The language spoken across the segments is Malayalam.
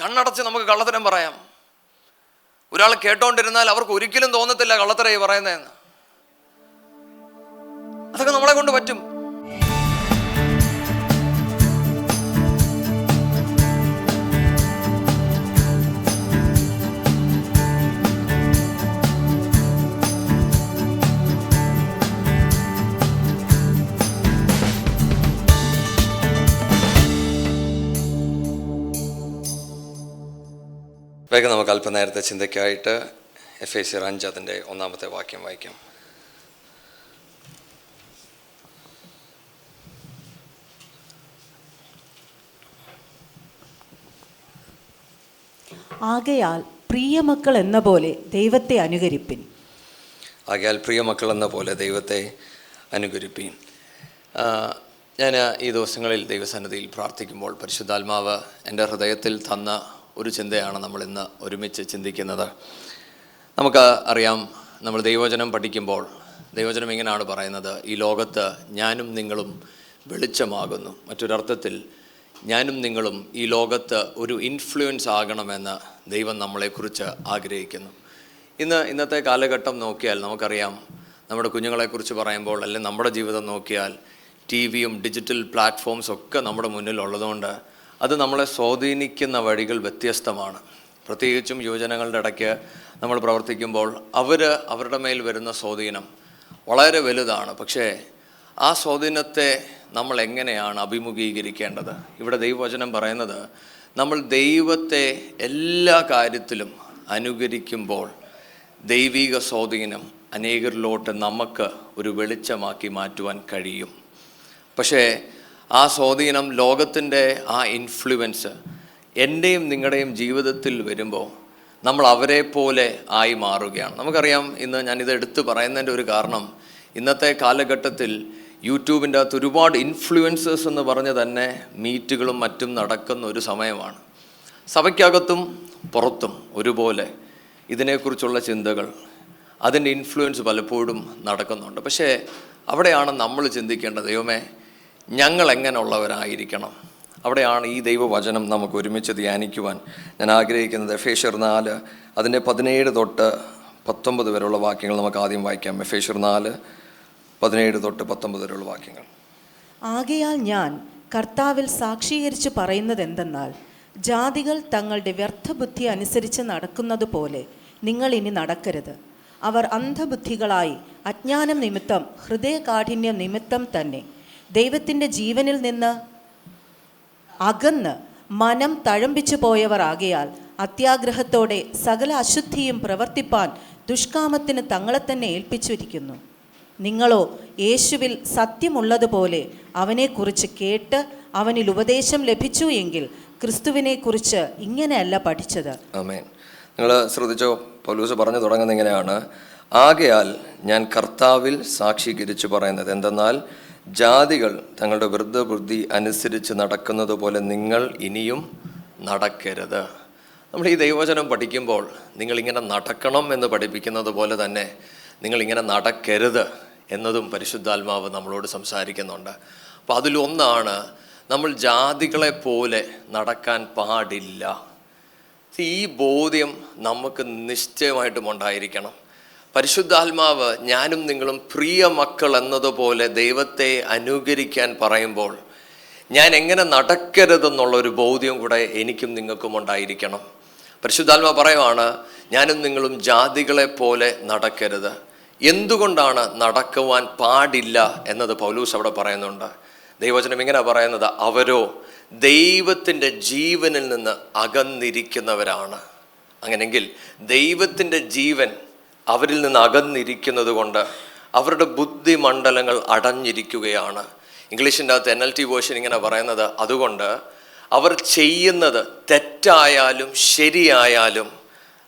കണ്ണടച്ച് നമുക്ക് കള്ളത്തരം പറയാം. ഒരാൾ കേട്ടോണ്ടിരുന്നാൽ അവർക്ക് ഒരിക്കലും തോന്നത്തില്ല കള്ളത്തരമായി പറയുന്നതെന്ന്. അതൊക്കെ നമ്മളെ കൊണ്ട് പറ്റും. വേഗം നമുക്ക് അല്പനേരത്തെ ചിന്തയ്ക്കായിട്ട് എഫേസ്യർ 5 അതിൻ്റെ 1 വാക്യം വായിക്കാം. ആകയാൽ പ്രിയമക്കൾ എന്ന പോലെ ദൈവത്തെ അനുകരിപ്പിൻ. ആകയാൽ പ്രിയമക്കൾ എന്ന പോലെ ദൈവത്തെ അനുകരിപ്പിൻ. ഞാൻ ഈ ദിവസങ്ങളിൽ ദൈവസന്നിധിയിൽ പ്രാർത്ഥിക്കുമ്പോൾ പരിശുദ്ധാത്മാവ് എൻ്റെ ഹൃദയത്തിൽ തന്ന ഒരു ചിന്തയാണ് നമ്മൾ ഇന്ന് ഒരുമിച്ച് ചിന്തിക്കുന്നത്. നമുക്ക് അറിയാം, നമ്മൾ ദൈവവചനം പഠിക്കുമ്പോൾ ദൈവവചനം ഇങ്ങനെയാണ് പറയുന്നത്: ഈ ലോകത്ത് ഞാനും നിങ്ങളും വെളിച്ചമാകുന്നു. മറ്റൊരർത്ഥത്തിൽ ഞാനും നിങ്ങളും ഈ ലോകത്ത് ഒരു ഇൻഫ്ലുവൻസ് ആകണമെന്ന് ദൈവം നമ്മളെക്കുറിച്ച് ആഗ്രഹിക്കുന്നു. ഇന്നത്തെ കാലഘട്ടം നോക്കിയാൽ നമുക്കറിയാം, നമ്മുടെ കുഞ്ഞുങ്ങളെക്കുറിച്ച് പറയുമ്പോൾ അല്ലെങ്കിൽ നമ്മുടെ ജീവിതം നോക്കിയാൽ ടിവിയും ഡിജിറ്റൽ പ്ലാറ്റ്ഫോംസും ഒക്കെ നമ്മുടെ മുന്നിലുള്ളതുകൊണ്ട് അത് നമ്മളെ സ്വാധീനിക്കുന്ന വഴികൾ വ്യത്യസ്തമാണ്. പ്രത്യേകിച്ചും യുവജനങ്ങളുടെ ഇടയ്ക്ക് നമ്മൾ പ്രവർത്തിക്കുമ്പോൾ അവരുടെ മേൽ വരുന്ന സ്വാധീനം വളരെ വലുതാണ്. പക്ഷേ ആ സ്വാധീനത്തെ നമ്മൾ എങ്ങനെയാണ് അഭിമുഖീകരിക്കേണ്ടത്? ഇവിടെ ദൈവവചനം പറയുന്നത്, നമ്മൾ ദൈവത്തെ എല്ലാ കാര്യത്തിലും അനുകരിക്കുമ്പോൾ ദൈവിക സ്വാധീനം അനേകരിലോട്ട് നമുക്ക് ഒരു വെളിച്ചമാക്കി മാറ്റുവാൻ കഴിയും. പക്ഷേ ആ സ്വാധീനം, ലോകത്തിൻ്റെ ആ ഇൻഫ്ലുവൻസ് എൻ്റെയും നിങ്ങളുടെയും ജീവിതത്തിൽ വരുമ്പോൾ നമ്മൾ അവരെ പോലെ ആയി മാറുകയാണ്. നമുക്കറിയാം, ഇന്ന് ഞാനിത് എടുത്ത് പറയുന്നതിൻ്റെ ഒരു കാരണം, ഇന്നത്തെ കാലഘട്ടത്തിൽ യൂട്യൂബിൻ്റെ അകത്ത് ഒരുപാട് ഇൻഫ്ലുവൻസേഴ്സ് എന്ന് പറഞ്ഞ് തന്നെ മീറ്റുകളും മറ്റും നടക്കുന്ന ഒരു സമയമാണ്. സഭയ്ക്കകത്തും പുറത്തും ഒരുപോലെ ഇതിനെക്കുറിച്ചുള്ള ചിന്തകൾ, അതിൻ്റെ ഇൻഫ്ലുവൻസ് പലപ്പോഴും നടക്കുന്നുണ്ട്. പക്ഷേ അവിടെയാണ് നമ്മൾ ചിന്തിക്കേണ്ടത്, ദൈവമേ ഞങ്ങൾ എങ്ങനെയുള്ളവരായിരിക്കണം? അവിടെയാണ് ഈ ദൈവവചനം നമുക്ക് ഒരുമിച്ച് ധ്യാനിക്കുവാൻ ഞാൻ ആഗ്രഹിക്കുന്നത്. എഫേസ്യർ 4 അതിൻ്റെ 17 തൊട്ട് 19 വരെയുള്ള വാക്യങ്ങൾ നമുക്ക് ആദ്യം വായിക്കാം. എഫേസ്യർ 4 17 തൊട്ട് 19 വരെയുള്ള വാക്യങ്ങൾ. ആകയാൽ ഞാൻ കർത്താവിൽ സാക്ഷീകരിച്ച് പറയുന്നത് എന്തെന്നാൽ, ജാതികൾ തങ്ങളുടെ വ്യർത്ഥബുദ്ധി അനുസരിച്ച് നടക്കുന്നത് പോലെ നിങ്ങൾ ഇനി നടക്കരുത്. അവർ അന്ധബുദ്ധികളായി അജ്ഞാനം നിമിത്തം, ഹൃദയകാഠിന്യം നിമിത്തം തന്നെ ദൈവത്തിൻ്റെ ജീവനിൽ നിന്ന് അകന്ന് മനം തഴമ്പിച്ചു പോയവർ ആകയാൽ അത്യാഗ്രഹത്തോടെ സകല അശുദ്ധിയും പ്രവർത്തിപ്പാൻ ദുഷ്കാമത്തിന് തങ്ങളെ തന്നെ ഏൽപ്പിച്ചിരിക്കുന്നു. നിങ്ങളോ യേശുവിൽ സത്യമുള്ളതുപോലെ അവനെക്കുറിച്ച് കേട്ട് അവനിൽ ഉപദേശം ലഭിച്ചു എങ്കിൽ ക്രിസ്തുവിനെക്കുറിച്ച് ഇങ്ങനെയല്ല പഠിച്ചത്. ആമേൻ. നിങ്ങൾ ശ്രദ്ധിച്ചോ, പൗലോസ് പറഞ്ഞു തുടങ്ങുന്നത് ഇങ്ങനെയാണ്: ആകയാൽ ഞാൻ കർത്താവിൽ സാക്ഷീകരിച്ച് പറയുന്നത് എന്തെന്നാൽ, ജാതികൾ തങ്ങളുടെ വൃദ്ധബുദ്ധി അനുസരിച്ച് നടക്കുന്നത് പോലെ നിങ്ങൾ ഇനിയും നടക്കരുത്. നമ്മൾ ഈ ദൈവവചനം പഠിക്കുമ്പോൾ നിങ്ങളിങ്ങനെ നടക്കണം എന്ന് പഠിപ്പിക്കുന്നത് പോലെ തന്നെ നിങ്ങളിങ്ങനെ നടക്കരുത് എന്നതും പരിശുദ്ധാത്മാവ് നമ്മളോട് സംസാരിക്കുന്നുണ്ട്. അപ്പോൾ അതിലൊന്നാണ്, നമ്മൾ ജാതികളെ പോലെ നടക്കാൻ പാടില്ല. ഈ ബോധ്യം നമുക്ക് നിശ്ചയമായിട്ടും ഉണ്ടായിരിക്കണം. പരിശുദ്ധാത്മാവ് ഞാനും നിങ്ങളും പ്രിയ മക്കൾ എന്നതുപോലെ ദൈവത്തെ അനുകരിക്കാൻ പറയുമ്പോൾ ഞാൻ എങ്ങനെ നടക്കരുതെന്നുള്ളൊരു ബോധ്യം കൂടെ എനിക്കും നിങ്ങൾക്കും ഉണ്ടായിരിക്കണം. പരിശുദ്ധാത്മാവ് പറയുവാണ്, ഞാനും നിങ്ങളും ജാതികളെ പോലെ നടക്കരുത്. എന്തുകൊണ്ടാണ് നടക്കുവാൻ പാടില്ല എന്നത് പൗലൂസ് അവിടെ പറയുന്നുണ്ട്. ദൈവവചനം ഇങ്ങനെ പറയുന്നത്, അവരോ ദൈവത്തിൻ്റെ ജീവനിൽ നിന്ന് അകന്നിരിക്കുന്നവരാണ്. അങ്ങനെങ്കിൽ ദൈവത്തിൻ്റെ ജീവൻ അവരിൽ നിന്ന് അകന്നിരിക്കുന്നത് കൊണ്ട് അവരുടെ ബുദ്ധിമണ്ഡലങ്ങൾ അടഞ്ഞിരിക്കുകയാണ്. ഇംഗ്ലീഷിൻ്റെ അകത്ത് NLT വേർഷൻ ഇങ്ങനെ പറയുന്നത്, അതുകൊണ്ട് അവർ ചെയ്യുന്നത് തെറ്റായാലും ശരിയായാലും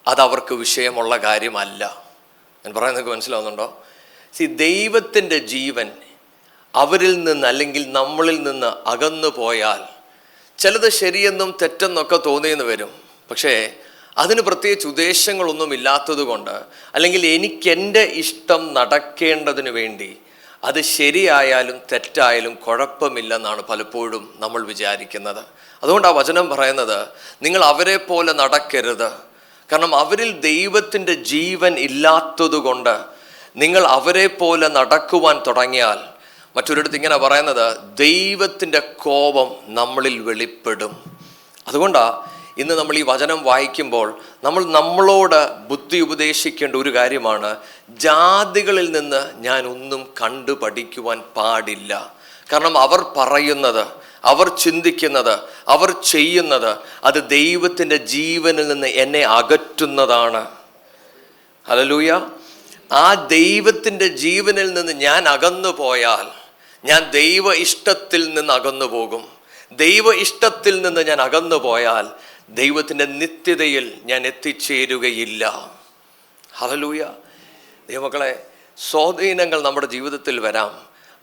അതവർക്ക് വിഷയമുള്ള കാര്യമല്ല. ഞാൻ പറയുന്നതൊക്കെ മനസ്സിലാവുന്നുണ്ടോ? ദൈവത്തിൻ്റെ ജീവൻ അവരിൽ നിന്ന് അല്ലെങ്കിൽ നമ്മളിൽ നിന്ന് അകന്നു പോയാൽ ചിലത് ശരിയെന്നും തെറ്റെന്നൊക്കെ തോന്നിയെന്ന് വരും. പക്ഷേ അതിന് പ്രത്യേകിച്ച് ഉദ്ദേശങ്ങളൊന്നും ഇല്ലാത്തത് കൊണ്ട്, അല്ലെങ്കിൽ എനിക്ക് എൻ്റെ ഇഷ്ടം നടക്കേണ്ടതിന് വേണ്ടി, അത് ശരിയായാലും തെറ്റായാലും കുഴപ്പമില്ലെന്നാണ് പലപ്പോഴും നമ്മൾ വിചാരിക്കുന്നത്. അതുകൊണ്ട് ആ വചനം പറയുന്നത്, നിങ്ങൾ അവരെ പോലെ നടക്കരുത്. കാരണം അവരിൽ ദൈവത്തിൻ്റെ ജീവൻ ഇല്ലാത്തതുകൊണ്ട് നിങ്ങൾ അവരെ പോലെ നടക്കുവാൻ തുടങ്ങിയാൽ, മറ്റൊരിടത്ത് ഇങ്ങനെ പറയുന്നത്, ദൈവത്തിൻ്റെ കോപം നമ്മളിൽ വെളിപ്പെടും. അതുകൊണ്ടാണ് ഇന്ന് നമ്മൾ ഈ വചനം വായിക്കുമ്പോൾ നമ്മളോട് ബുദ്ധി ഉപദേശിക്കേണ്ട ഒരു കാര്യമാണ്, ജാതികളിൽ നിന്ന് ഞാൻ ഒന്നും കണ്ടു പഠിക്കുവാൻ പാടില്ല. കാരണം അവർ പറയുന്നത്, അവർ ചിന്തിക്കുന്നത്, അവർ ചെയ്യുന്നത് അത് ദൈവത്തിൻ്റെ ജീവനിൽ നിന്ന് എന്നെ അകറ്റുന്നതാണ്. ഹല്ലേലൂയ. ആ ദൈവത്തിൻ്റെ ജീവനിൽ നിന്ന് ഞാൻ അകന്നു പോയാൽ ഞാൻ ദൈവ ഇഷ്ടത്തിൽ നിന്ന് അകന്നു പോകും. ദൈവ ഇഷ്ടത്തിൽ നിന്ന് ഞാൻ അകന്നു പോയാൽ ദൈവത്തിൻ്റെ നിത്യതയിൽ ഞാൻ എത്തിച്ചേരുകയില്ല. ഹല്ലേലൂയ. ദൈവമക്കളെ, സ്വാധീനങ്ങൾ നമ്മുടെ ജീവിതത്തിൽ വരാം,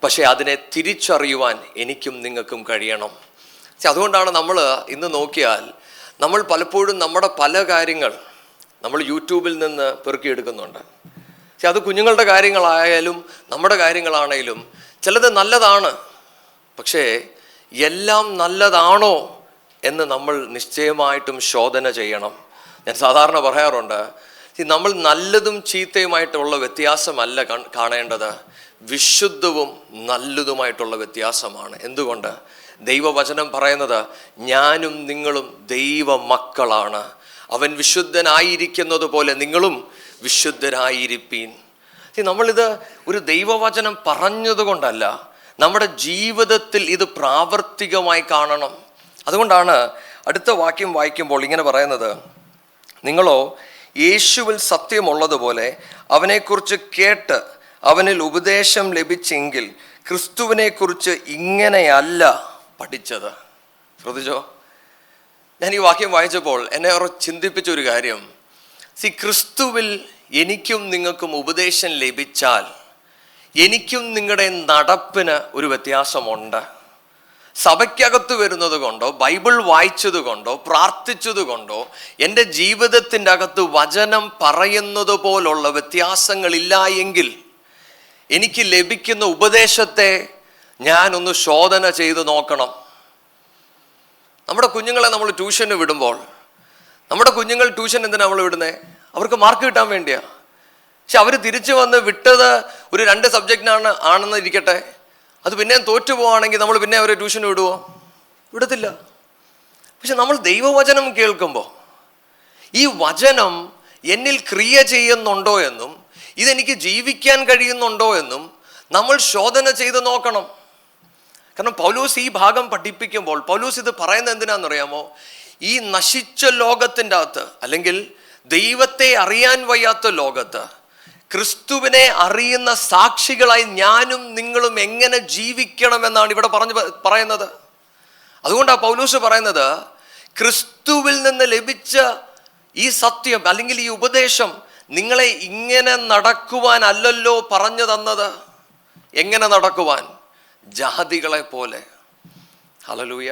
പക്ഷേ അതിനെ തിരിച്ചറിയുവാൻ എനിക്കും നിങ്ങൾക്കും കഴിയണം. അതുകൊണ്ടാണ് നമ്മൾ ഇന്ന് നോക്കിയാൽ നമ്മൾ പലപ്പോഴും നമ്മുടെ പല കാര്യങ്ങൾ നമ്മൾ യൂട്യൂബിൽ നിന്ന് പെറുക്കിയെടുക്കുന്നുണ്ട്. അത് കുഞ്ഞുങ്ങളുടെ കാര്യങ്ങളായാലും നമ്മുടെ കാര്യങ്ങളാണേലും ചിലത് നല്ലതാണ്, പക്ഷേ എല്ലാം നല്ലതാണോ എന്ന് നമ്മൾ നിശ്ചയമായിട്ടും ശോധന ചെയ്യണം. ഞാൻ സാധാരണ പറയാറുണ്ട്, നമ്മൾ നല്ലതും ചീത്തയുമായിട്ടുള്ള വ്യത്യാസമല്ല കാണേണ്ടത്, വിശുദ്ധവും നല്ലതുമായിട്ടുള്ള വ്യത്യാസമാണ്. എന്തുകൊണ്ട്? ദൈവവചനം പറയുന്നത്, ഞാനും നിങ്ങളും ദൈവ മക്കളാണ്. അവൻ വിശുദ്ധനായിരിക്കുന്നത് പോലെ നിങ്ങളും വിശുദ്ധരായിരിപ്പീൻ. നമ്മളിത് ഒരു ദൈവവചനം പറഞ്ഞതുകൊണ്ടല്ല, നമ്മുടെ ജീവിതത്തിൽ ഇത് പ്രാവർത്തികമായി കാണണം. അതുകൊണ്ടാണ് അടുത്ത വാക്യം വായിക്കുമ്പോൾ ഇങ്ങനെ പറയുന്നത്, നിങ്ങളോ യേശുവിൽ സത്യമുള്ളതുപോലെ അവനെക്കുറിച്ച് കേട്ട് അവനിൽ ഉപദേശം ലഭിച്ചെങ്കിൽ ക്രിസ്തുവിനെക്കുറിച്ച് ഇങ്ങനെയല്ല പഠിച്ചത്. ശ്രദ്ധിച്ചോ? ഞാൻ ഈ വാക്യം വായിച്ചപ്പോൾ എന്നെ ചിന്തിപ്പിച്ച ഒരു കാര്യം, ക്രിസ്തുവിൽ എനിക്കും നിങ്ങൾക്കും ഉപദേശം ലഭിച്ചാൽ എനിക്കും നിങ്ങളുടെ നടപ്പിന് ഒരു വ്യത്യാസമുണ്ട്. സഭയ്ക്കകത്ത് വരുന്നത് കൊണ്ടോ ബൈബിൾ വായിച്ചത് കൊണ്ടോ പ്രാർത്ഥിച്ചത് കൊണ്ടോ എൻ്റെ ജീവിതത്തിൻ്റെ അകത്ത് വചനം പറയുന്നത് പോലുള്ള വ്യത്യാസങ്ങളില്ല എങ്കിൽ എനിക്ക് ലഭിക്കുന്ന ഉപദേശത്തെ ഞാനൊന്ന് ശോധന ചെയ്ത് നോക്കണം. നമ്മുടെ കുഞ്ഞുങ്ങളെ നമ്മൾ ട്യൂഷന് വിടുമ്പോൾ, നമ്മുടെ കുഞ്ഞുങ്ങൾ ട്യൂഷൻ എന്തിനാണ് നമ്മൾ വിടുന്നത്? അവർക്ക് മാർക്ക് കിട്ടാൻ വേണ്ടിയാ. പക്ഷെ അവർ തിരിച്ചു വന്ന് വിട്ടത് ഒരു 2 സബ്ജക്റ്റിനാണ് ആണെന്ന് ഇരിക്കട്ടെ, അത് പിന്നെയും തോറ്റു പോവാണെങ്കിൽ നമ്മൾ പിന്നെ അവരെ ട്യൂഷന് വിടുവോ? വിടത്തില്ല. പക്ഷെ നമ്മൾ ദൈവവചനം കേൾക്കുമ്പോൾ ഈ വചനം എന്നിൽ ക്രിയ ചെയ്യുന്നുണ്ടോ എന്നും ഇതെനിക്ക് ജീവിക്കാൻ കഴിയുന്നുണ്ടോ എന്നും നമ്മൾ ശോധന ചെയ്ത് നോക്കണം. കാരണം പൗലോസ് ഈ ഭാഗം പഠിപ്പിക്കുമ്പോൾ പൗലോസ് ഇത് പറയുന്നത് എന്തിനാണെന്നറിയാമോ? ഈ നശിച്ച ലോകത്തിൻ്റെ അകത്ത്, അല്ലെങ്കിൽ ദൈവത്തെ അറിയാൻ വയ്യാത്ത ലോകത്ത് ക്രിസ്തുവിനെ അറിയുന്ന സാക്ഷികളായി ഞാനും നിങ്ങളും എങ്ങനെ ജീവിക്കണമെന്നാണ് ഇവിടെ പറയുന്നത്. അതുകൊണ്ടാണ് പൗലോസ് പറയുന്നത്, ക്രിസ്തുവിൽ നിന്ന് ലഭിച്ച ഈ സത്യം അല്ലെങ്കിൽ ഈ ഉപദേശം നിങ്ങളെ ഇങ്ങനെ നടക്കുവാൻ അല്ലല്ലോ പറഞ്ഞു തന്നത്. എങ്ങനെ നടക്കുവാൻ? ജാതികളെ പോലെ. ഹല്ലേലൂയ.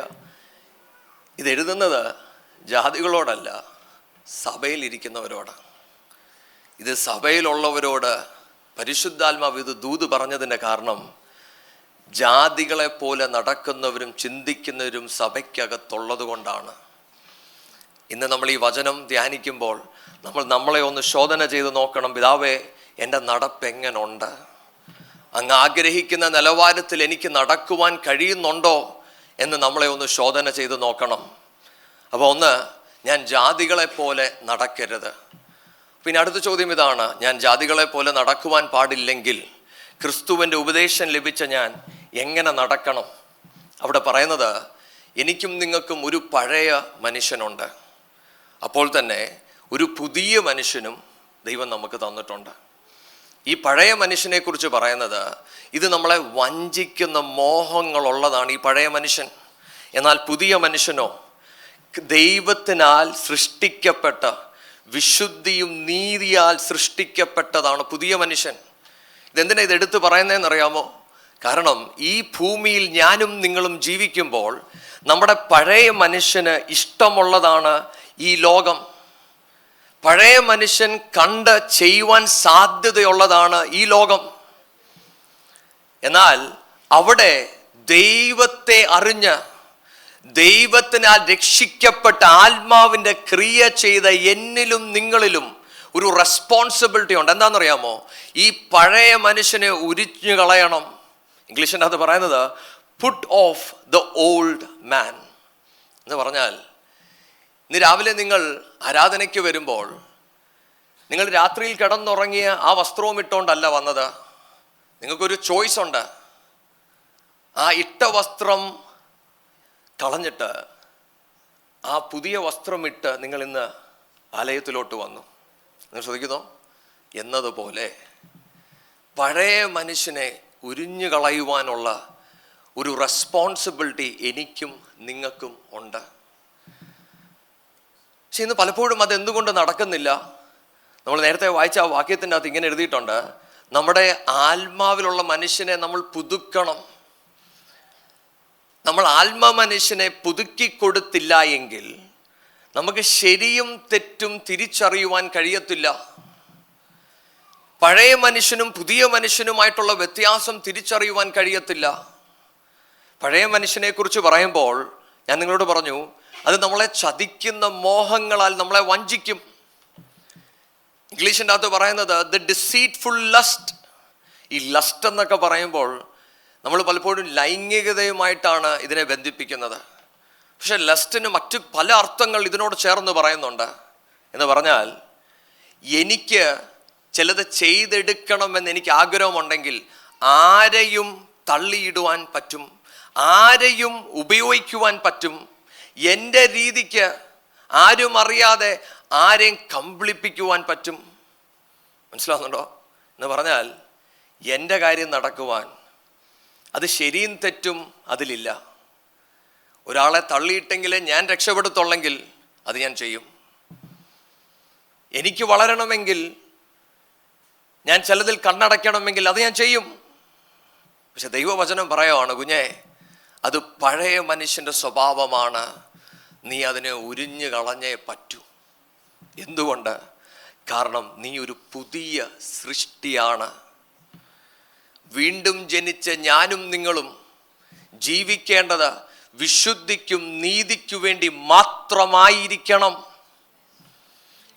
ഇത് എഴുതുന്നത് ജാതികളോടല്ല, സഭയിലിരിക്കുന്നവരോട്. ഇത് സഭയിലുള്ളവരോട് പരിശുദ്ധാത്മാവ് ഇത് ദൂത് പറഞ്ഞതിൻ്റെ കാരണം, ജാതികളെ പോലെ നടക്കുന്നവരും ചിന്തിക്കുന്നവരും സഭയ്ക്കകത്തുള്ളത് കൊണ്ടാണ്. ഇന്ന് നമ്മൾ ഈ വചനം ധ്യാനിക്കുമ്പോൾ നമ്മളെ ഒന്ന് ശോധന ചെയ്ത് നോക്കണം. പിതാവേ, എൻ്റെ നടപ്പ് എങ്ങനുണ്ട്? അങ്ങ് ആഗ്രഹിക്കുന്ന നിലവാരത്തിൽ എനിക്ക് നടക്കുവാൻ കഴിയുന്നുണ്ടോ എന്ന് നമ്മളെ ഒന്ന് ശോധന ചെയ്ത് നോക്കണം. അപ്പോൾ ഒന്ന്, ഞാൻ ജാതികളെ പോലെ നടക്കരുത്. പിന്നെ അടുത്ത ചോദ്യം ഇതാണ്, ഞാൻ ജാതികളെ പോലെ നടക്കുവാൻ പാടില്ലെങ്കിൽ ക്രിസ്തുവിൻ്റെ ഉപദേശം ലഭിച്ച ഞാൻ എങ്ങനെ നടക്കണം? അവിടെ പറയുന്നത്, എനിക്കും നിങ്ങൾക്കും ഒരു പഴയ മനുഷ്യനുണ്ട്, അപ്പോൾ തന്നെ ഒരു പുതിയ മനുഷ്യനും ദൈവം നമുക്ക് തന്നിട്ടുണ്ട്. ഈ പഴയ മനുഷ്യനെ കുറിച്ച് പറയുന്നത്, ഇത് നമ്മളെ വഞ്ചിക്കുന്ന മോഹങ്ങളുള്ളതാണ് ഈ പഴയ മനുഷ്യൻ. എന്നാൽ പുതിയ മനുഷ്യനോ ദൈവത്തിനാൽ സൃഷ്ടിക്കപ്പെട്ട, വിശുദ്ധിയും നീതിയാൽ സൃഷ്ടിക്കപ്പെട്ടതാണ് പുതിയ മനുഷ്യൻ. ഇതെന്തിനാ ഇതെടുത്ത് പറയുന്നതെന്നറിയാമോ? കാരണം ഈ ഭൂമിയിൽ ഞാനും നിങ്ങളും ജീവിക്കുമ്പോൾ നമ്മുടെ പഴയ മനുഷ്യന് ഇഷ്ടമുള്ളതാണ് ഈ ലോകം. പഴയ മനുഷ്യൻ കണ്ട് ചെയ്യുവാൻ സാധ്യതയുള്ളതാണ് ഈ ലോകം. എന്നാൽ അവിടെ ദൈവത്തെ അറിഞ്ഞ് ദൈവത്തിനാൽ രക്ഷിക്കപ്പെട്ട ആത്മാവിൻ്റെ ക്രിയ ചെയ്ത എന്നിലും നിങ്ങളിലും ഒരു റെസ്പോൺസിബിലിറ്റി ഉണ്ട്. എന്താണെന്നറിയാമോ? ഈ പഴയ മനുഷ്യനെ ഉരിഞ്ഞു കളയണം. ഇംഗ്ലീഷിൻ്റെ അത് പറയുന്നത് put off the old man എന്ന് പറഞ്ഞാൽ, ഇന്ന് രാവിലെ നിങ്ങൾ ആരാധനയ്ക്ക് വരുമ്പോൾ നിങ്ങൾ രാത്രിയിൽ കിടന്നുറങ്ങിയ ആ വസ്ത്രവും ഇട്ടുകൊണ്ടല്ല വന്നത്. നിങ്ങൾക്കൊരു ചോയ്സ് ഉണ്ട്. ആ ഇട്ട വസ്ത്രം കളഞ്ഞിട്ട് ആ പുതിയ വസ്ത്രമിട്ട് നിങ്ങൾ ഇന്ന് ആലയത്തിലോട്ട് വന്നു. നിങ്ങൾ ശ്രദ്ധിക്കുന്നോ? എന്നതുപോലെ പഴയ മനുഷ്യനെ ഉരിഞ്ഞു കളയുവാനുള്ള ഒരു റെസ്പോൺസിബിലിറ്റി എനിക്കും നിങ്ങൾക്കും ഉണ്ട്. പക്ഷെ ഇന്ന് പലപ്പോഴും അതെന്തുകൊണ്ട് നടക്കുന്നില്ല? നമ്മൾ നേരത്തെ വായിച്ച ആ വാക്യത്തിൻ്റെ അകത്ത് ഇങ്ങനെ എഴുതിയിട്ടുണ്ട്, നമ്മുടെ ആത്മാവിലുള്ള മനുഷ്യനെ നമ്മൾ പുതുക്കണം. നമ്മൾ ആത്മ മനുഷ്യനെ പുതുക്കി കൊടുത്തില്ല എങ്കിൽ നമുക്ക് ശരിയും തെറ്റും തിരിച്ചറിയുവാൻ കഴിയത്തില്ല. പഴയ മനുഷ്യനും പുതിയ മനുഷ്യനുമായിട്ടുള്ള വ്യത്യാസം തിരിച്ചറിയുവാൻ കഴിയത്തില്ല. പഴയ മനുഷ്യനെ കുറിച്ച് പറയുമ്പോൾ ഞാൻ നിങ്ങളോട് പറഞ്ഞു, അത് നമ്മളെ ചതിക്കുന്ന മോഹങ്ങളാൽ നമ്മളെ വഞ്ചിക്കും. ഇംഗ്ലീഷിൻ്റെ അകത്ത് പറയുന്നത് ദ ഡിസീറ്റ്ഫുൾ ലസ്റ്റ്. ഈ ലസ്റ്റ് എന്നൊക്കെ പറയുമ്പോൾ നമ്മൾ പലപ്പോഴും ലൈംഗികതയുമായിട്ടാണ് ഇതിനെ ബന്ധിപ്പിക്കുന്നത്. പക്ഷെ ലസ്റ്റിന് മറ്റു പല അർത്ഥങ്ങൾ ഇതിനോട് ചേർന്ന് പറയുന്നുണ്ട്. എന്ന് പറഞ്ഞാൽ, എനിക്ക് ചിലത് ചെയ്തെടുക്കണമെന്ന് എനിക്ക് ആഗ്രഹമുണ്ടെങ്കിൽ ആരെയും തള്ളിയിടുവാൻ പറ്റും, ആരെയും ഉപയോഗിക്കുവാൻ പറ്റും, എൻ്റെ രീതിക്ക് ആരും അറിയാതെ ആരെയും കമ്പിളിപ്പിക്കുവാൻ പറ്റും. മനസ്സിലാവുന്നുണ്ടോ? എന്ന് പറഞ്ഞാൽ എൻ്റെ കാര്യം നടക്കുവാൻ അത് ശരിയും തെറ്റും അതിലില്ല. ഒരാളെ തള്ളിയിട്ടെങ്കിൽ ഞാൻ രക്ഷപ്പെടുത്തുള്ളെങ്കിൽ അത് ഞാൻ ചെയ്യും. എനിക്ക് വളരണമെങ്കിൽ, ഞാൻ ചിലതിൽ കണ്ണടയ്ക്കണമെങ്കിൽ അത് ഞാൻ ചെയ്യും. പക്ഷെ ദൈവവചനം പറയുവാണ്, കുഞ്ഞേ, അത് പഴയ മനുഷ്യൻ്റെ സ്വഭാവമാണ്, നീ അതിനെ ഉരിഞ്ഞു കളഞ്ഞേ പറ്റൂ. എന്തുകൊണ്ട്? കാരണം നീ ഒരു പുതിയ സൃഷ്ടിയാണ്. വീണ്ടും ജനിച്ച ഞാനും നിങ്ങളും ജീവിക്കേണ്ടത് വിശുദ്ധിക്കും നീതിക്കു വേണ്ടി മാത്രമായിരിക്കണം.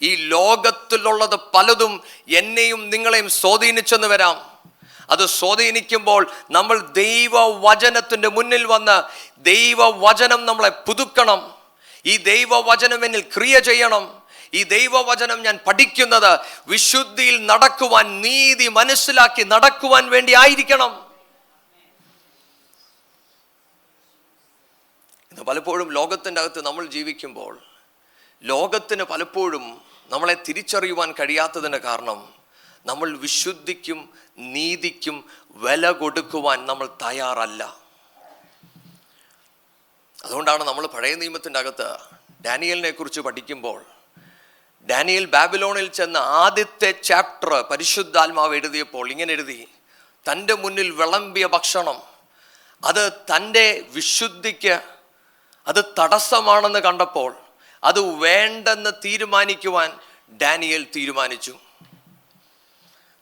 ഈ ലോകത്തിലുള്ളത് പലതും എന്നെയും നിങ്ങളെയും സ്വാധീനിച്ചെന്ന് വരാം. അത് സ്വാധീനിക്കുമ്പോൾ നമ്മൾ ദൈവവചനത്തിൻ്റെ മുന്നിൽ വന്ന് ദൈവവചനം നമ്മളെ പുതുക്കണം. ഈ ദൈവവചനം എന്നിൽ ക്രിയ ചെയ്യണം. ഈ ദൈവവചനം ഞാൻ പഠിക്കുന്നത് വിശുദ്ധിയിൽ നടക്കുവാൻ, നീതി മനസ്സിലാക്കി നടക്കുവാൻ വേണ്ടി ആയിരിക്കണം. ഇന്ന് പലപ്പോഴും ലോകത്തിൻ്റെ അകത്ത് നമ്മൾ ജീവിക്കുമ്പോൾ ലോകത്തിന് പലപ്പോഴും നമ്മളെ തിരിച്ചറിയുവാൻ കഴിയാത്തതിന് കാരണം നമ്മൾ വിശുദ്ധിക്കും നീതിക്കും വില കൊടുക്കുവാൻ നമ്മൾ തയ്യാറല്ല. അതുകൊണ്ടാണ് നമ്മൾ പഴയ നിയമത്തിൻ്റെ അകത്ത് ഡാനിയലിനെ കുറിച്ച് പഠിക്കുമ്പോൾ, ഡാനിയൽ ബാബിലോണിൽ ചെന്ന ആദ്യത്തെ ചാപ്റ്റർ പരിശുദ്ധാത്മാവ് എഴുതിയപ്പോൾ ഇങ്ങനെ എഴുതി, തൻ്റെ മുന്നിൽ വിളമ്പിയ ഭക്ഷണം അത് തൻ്റെ വിശുദ്ധിക്ക് അത് തടസ്സമാണെന്ന് കണ്ടപ്പോൾ അത് വേണ്ടെന്ന് തീരുമാനിക്കുവാൻ ഡാനിയൽ തീരുമാനിച്ചു.